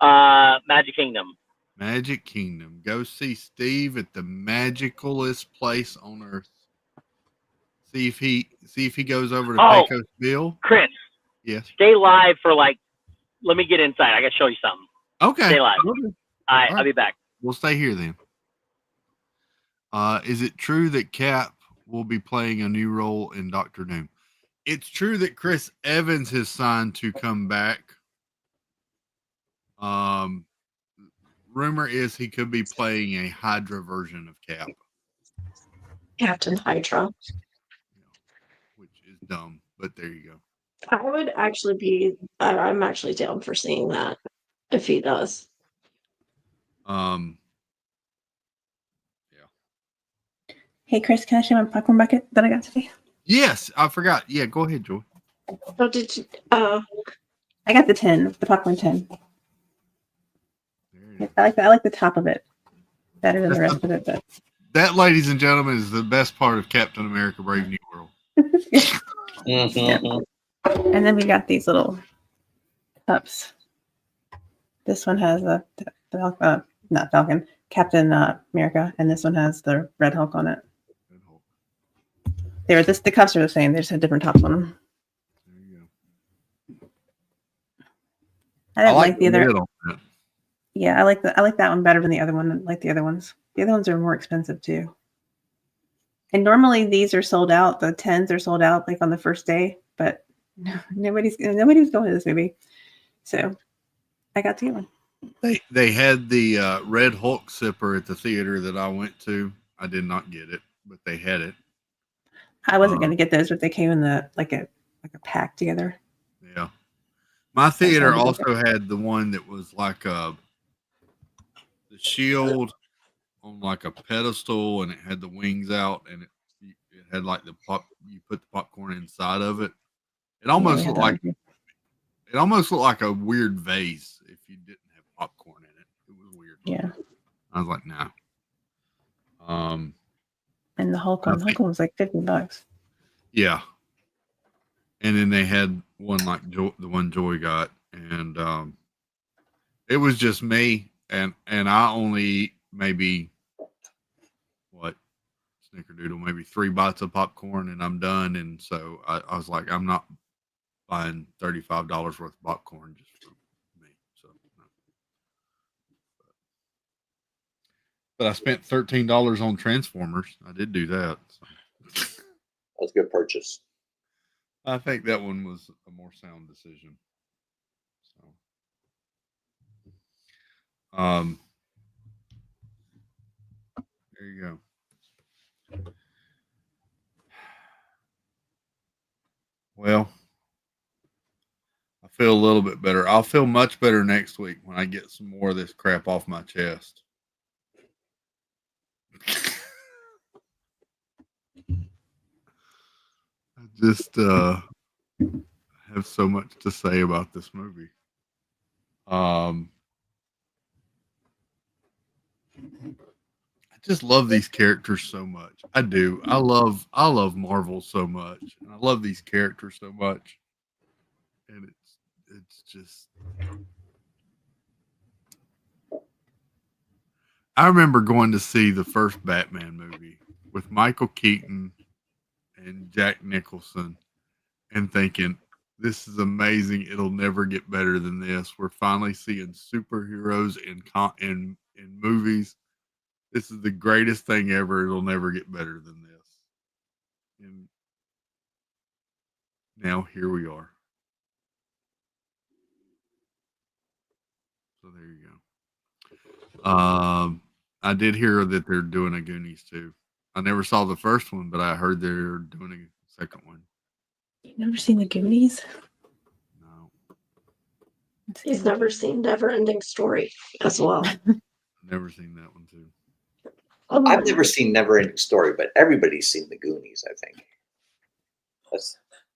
Magic Kingdom. Magic Kingdom. Go see Steve at the magicalest place on earth. See if he goes over to Pecos Bill. Chris, Yes. stay live for let me get inside. I got to show you something. Okay. Stay live. Okay. All right, I'll be back. We'll stay here then. Is it true that Cap will be playing a new role in Doctor Doom? It's true that Chris Evans has signed to come back. Rumor is he could be playing a Hydra version of Cap, Captain Hydra. which is dumb, but there you go. I would actually be. I'm actually down for seeing that if he does. Hey, Chris, can I show my popcorn bucket that I got today? Yes, I forgot. Yeah, go ahead, Joy. Oh, did you? I got the tin, the popcorn tin. There it is. I like the top of it better than the rest of it. But That, ladies and gentlemen, is the best part of Captain America: Brave New World. Mhm. and then we got these little cups. This one has not Falcon, Captain America, and this one has the Red Hulk on it. The cups are the same. They just have different tops on them. There you go. I didn't like the other. lid on that. Yeah, I like that one better than the other one. I like the other ones. The other ones are more expensive too. And normally these are sold out. The 10s are sold out like on the first day, but nobody's going to this movie. So I got the other one. They had the Red Hulk sipper at the theater that I went to. I did not get it, but they had it. I wasn't going to get those, but they came in like a pack together. Yeah. My theater sounds also had the one that was like the shield on like a pedestal, and it had the wings out, and it had like you put the popcorn inside of it. It almost looked like a weird vase if you didn't have popcorn in it. It was weird. Yeah. I was like, no. And the Hulk one was like $50. Yeah. And then they had one like the one Joy got, and it was just me, and I only eat maybe Snickerdoodle, maybe 3 bites of popcorn, and I'm done. And so I was like, I'm not buying $35 worth of popcorn just for me. So, no. But I spent $13 on Transformers. I did do that. So. That was a good purchase. I think that one was a more sound decision. So, there you go. Well, I feel a little bit better. I'll feel much better next week when I get some more of this crap off my chest. I just have so much to say about this movie. I just love these characters so much. I do. I love Marvel so much, and I love these characters so much. And it's just. I remember going to see the first Batman movie with Michael Keaton and Jack Nicholson, and thinking, this is amazing. It'll never get better than this. We're finally seeing superheroes in movies. This is the greatest thing ever. It'll never get better than this. And now here we are. So there you go. I did hear that they're doing a Goonies too. I never saw the first one, but I heard they're doing a second one. You've never seen the Goonies? No, He's never seen Never Ending Story as well. never seen that one too. I've never seen Never Ending Story, but everybody's seen the Goonies, I think.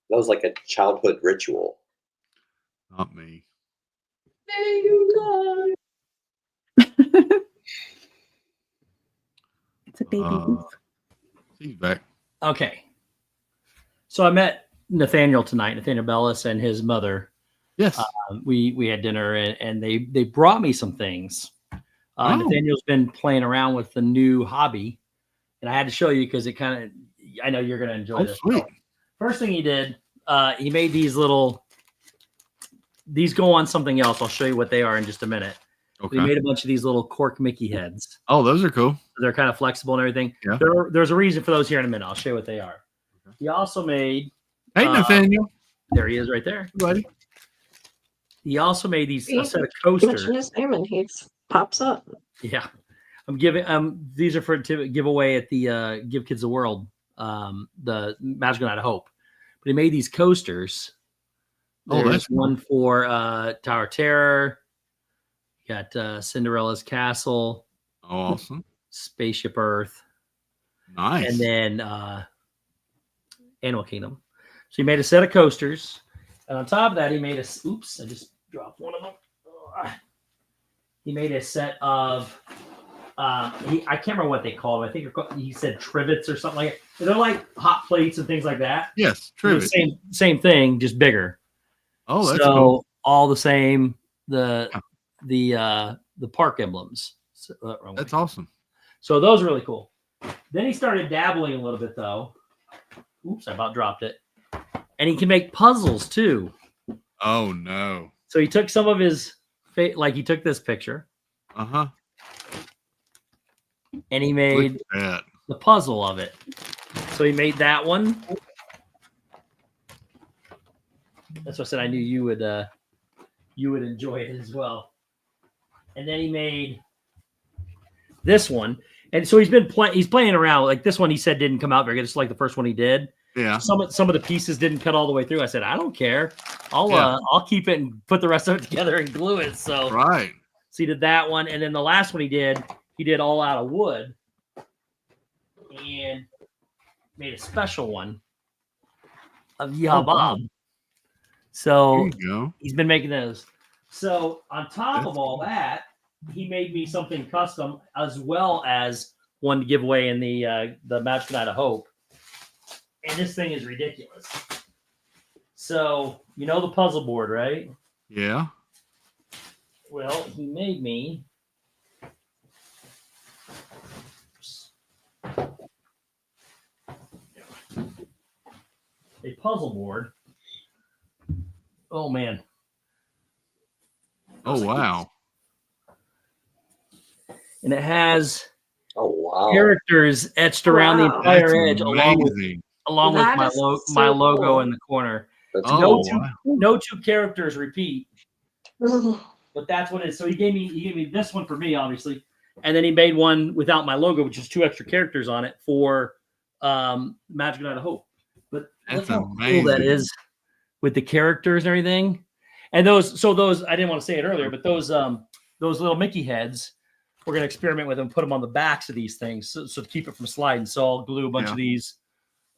That was like a childhood ritual. Not me. It's a baby wolf. He's back. Okay. So I met Nathaniel tonight, Nathaniel Bellis and his mother. Yes. We had dinner and they brought me some things. Oh. Nathaniel's been playing around with the new hobby, and I had to show you because it kind of, I know you're going to enjoy this. Sweet. So, first thing he did, he made these go on something else. I'll show you what they are in just a minute. Okay. He made a bunch of these little cork Mickey heads. Oh, those are cool. They're kind of flexible and everything. Yeah. There's a reason for those here in a minute. I'll show you what they are. Okay. He also made. Hey, Nathaniel. There he is right there. Buddy. He also made these a set of Mention coasters. his name and he pops up. Yeah. I'm giving these are for to give away at the Give Kids the World, the Magical Night of Hope. But he made these coasters. Oh, There's that's cool. one for Tower of Terror. You got Cinderella's Castle, Oh, awesome. Spaceship Earth, Nice. and then Animal Kingdom. So he made a set of coasters, and on top of that, he made a. Oops, I just dropped one of them. Ugh. He made a set of. I can't remember what they call them. I think he said trivets or something like that. They're like hot plates and things like that. Yes, They're true. the same thing, just bigger. Oh, that's so cool. all the same. The park emblems. So, wrong That's way. awesome. So those are really cool. Then he started dabbling a little bit though. Oops, I about dropped it. And he can make puzzles too. Oh no. So he took some of his like he took this picture Uh-huh. and he Look made at that. the puzzle of it. So he made that one. That's what I said I knew you would enjoy it as well. And then he made this one. And so he's playing around. Like this one he said didn't come out very good. It's like the first one he did. Yeah. Some of the pieces didn't cut all the way through. I said, I don't care. I'll keep it and put the rest of it together and glue it. So Right. So he did that one. And then the last one he did all out of wood and made a special one of Yeehaw Bob. So There you go. he's been making those. So on top of all that, he made me something custom as well as one to give away in the Magical Night of Hope. And this thing is ridiculous. So you know the puzzle board, right? Yeah. Well, he made me a puzzle board. Oh man. Oh wow. And it has Oh wow. characters etched around the Wow. entire That's edge along with amazing. That my is so my logo cool. in the corner. That's Oh, No cool. wow. No two characters repeat, but that's what it is. So he gave me this one for me, obviously, and then he made one without my logo, which is 2 extra characters on it for Magical Night of Hope. But That's look how cool that amazing. is with the characters and everything. And those I didn't want to say it earlier, but those little Mickey heads, we're gonna experiment with them, put them on the backs of these things, so to keep it from sliding. So I'll glue a bunch of these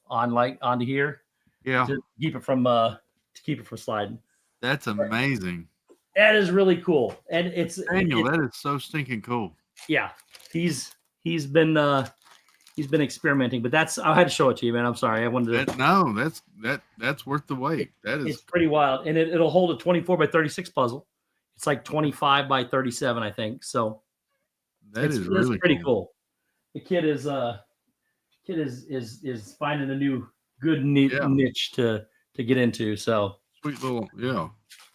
onto here Yeah. to keep it from sliding. That's amazing. That is really cool, and Daniel, that is so stinking cool. yeah. He's been experimenting, but I had to show it to you, man. I'm sorry, I wanted to. That's worth the wait. That It's is pretty wild, and it'll hold a 24 by 36 puzzle. It's like 25 by 37, I think. So it's it's really pretty cool. The kid is finding a new good niche to get into. So Sweet little, yeah.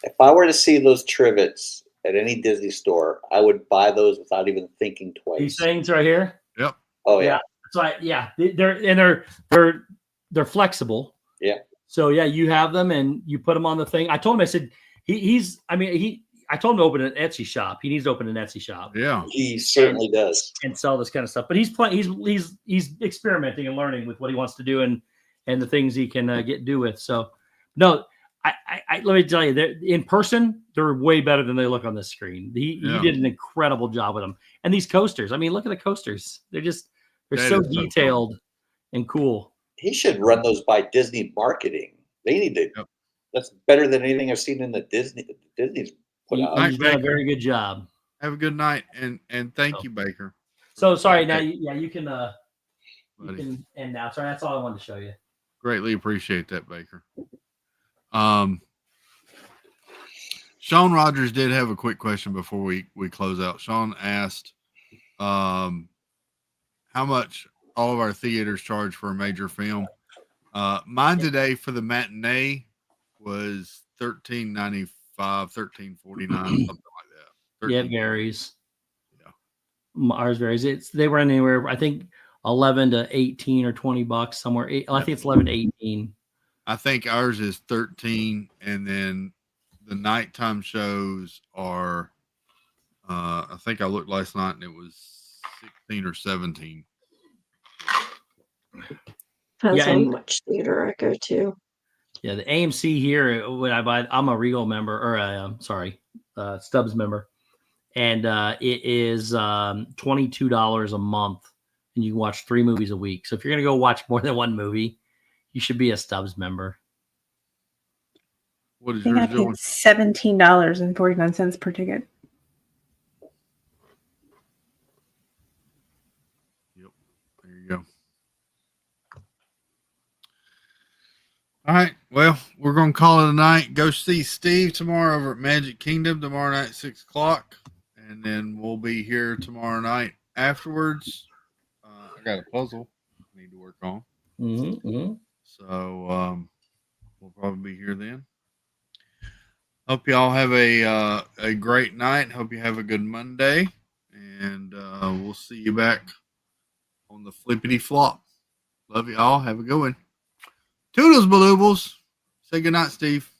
If I were to see those trivets at any Disney store, I would buy those without even thinking twice. these things right here. Yep. Oh yeah. So they're flexible. Yeah. So yeah, you have them and you put them on the thing. I told him, I said I told him to open an Etsy shop. He needs to open an Etsy shop Yeah. He certainly does. and sell this kind of stuff. But he's experimenting and learning with what he wants to do and the things he can do with. So no, I let me tell you, in person they're way better than they look on the screen. He did an incredible job with them. And these coasters, I mean, look at the coasters. They're That so is so cool. detailed and cool. He should run those by Disney marketing. They need to. Yep. That's better than anything I've seen in the Disney's put He's out. Night, done a Baker. very good job. Have a good night, and thank you, Baker. So sorry. Now, Okay. you can Buddy. end now. Sorry, that's all I wanted to show you. Greatly appreciate that, Baker. Sean Rogers did have a quick question before we close out. Sean asked, how much all of our theaters charge for a major film. Mine today for the matinee was $13.95, $13.49, something like that. Yeah, it varies. Yeah. Ours varies. They run anywhere. I think 11 to 18 or $20 somewhere. I think it's 11 to 18. I think ours is 13, and then the nighttime shows are. I think I looked last night, and it was 16 or 17. Depends Yeah, on and- which theater I go to. Yeah, the AMC here, when I buy, I'm a Regal member, or Stubbs member, and it is $22 a month, and you can watch 3 movies a week. So if you're gonna go watch more than one movie, you should be a Stubbs member. What I is think I yours paid doing? $17.49 per ticket. Yep. There you go. All right. Well, we're going to call it a night. Go see Steve tomorrow over at Magic Kingdom tomorrow night, 6 o'clock. And then we'll be here tomorrow night afterwards. I got a puzzle I need to work on. Mm-hmm. So we'll probably be here then. Hope y'all have a great night. Hope you have a good Monday. And we'll see you back on the flippity flop. Love you all. Have a good one. Toodles, baloobles. Say goodnight, Steve.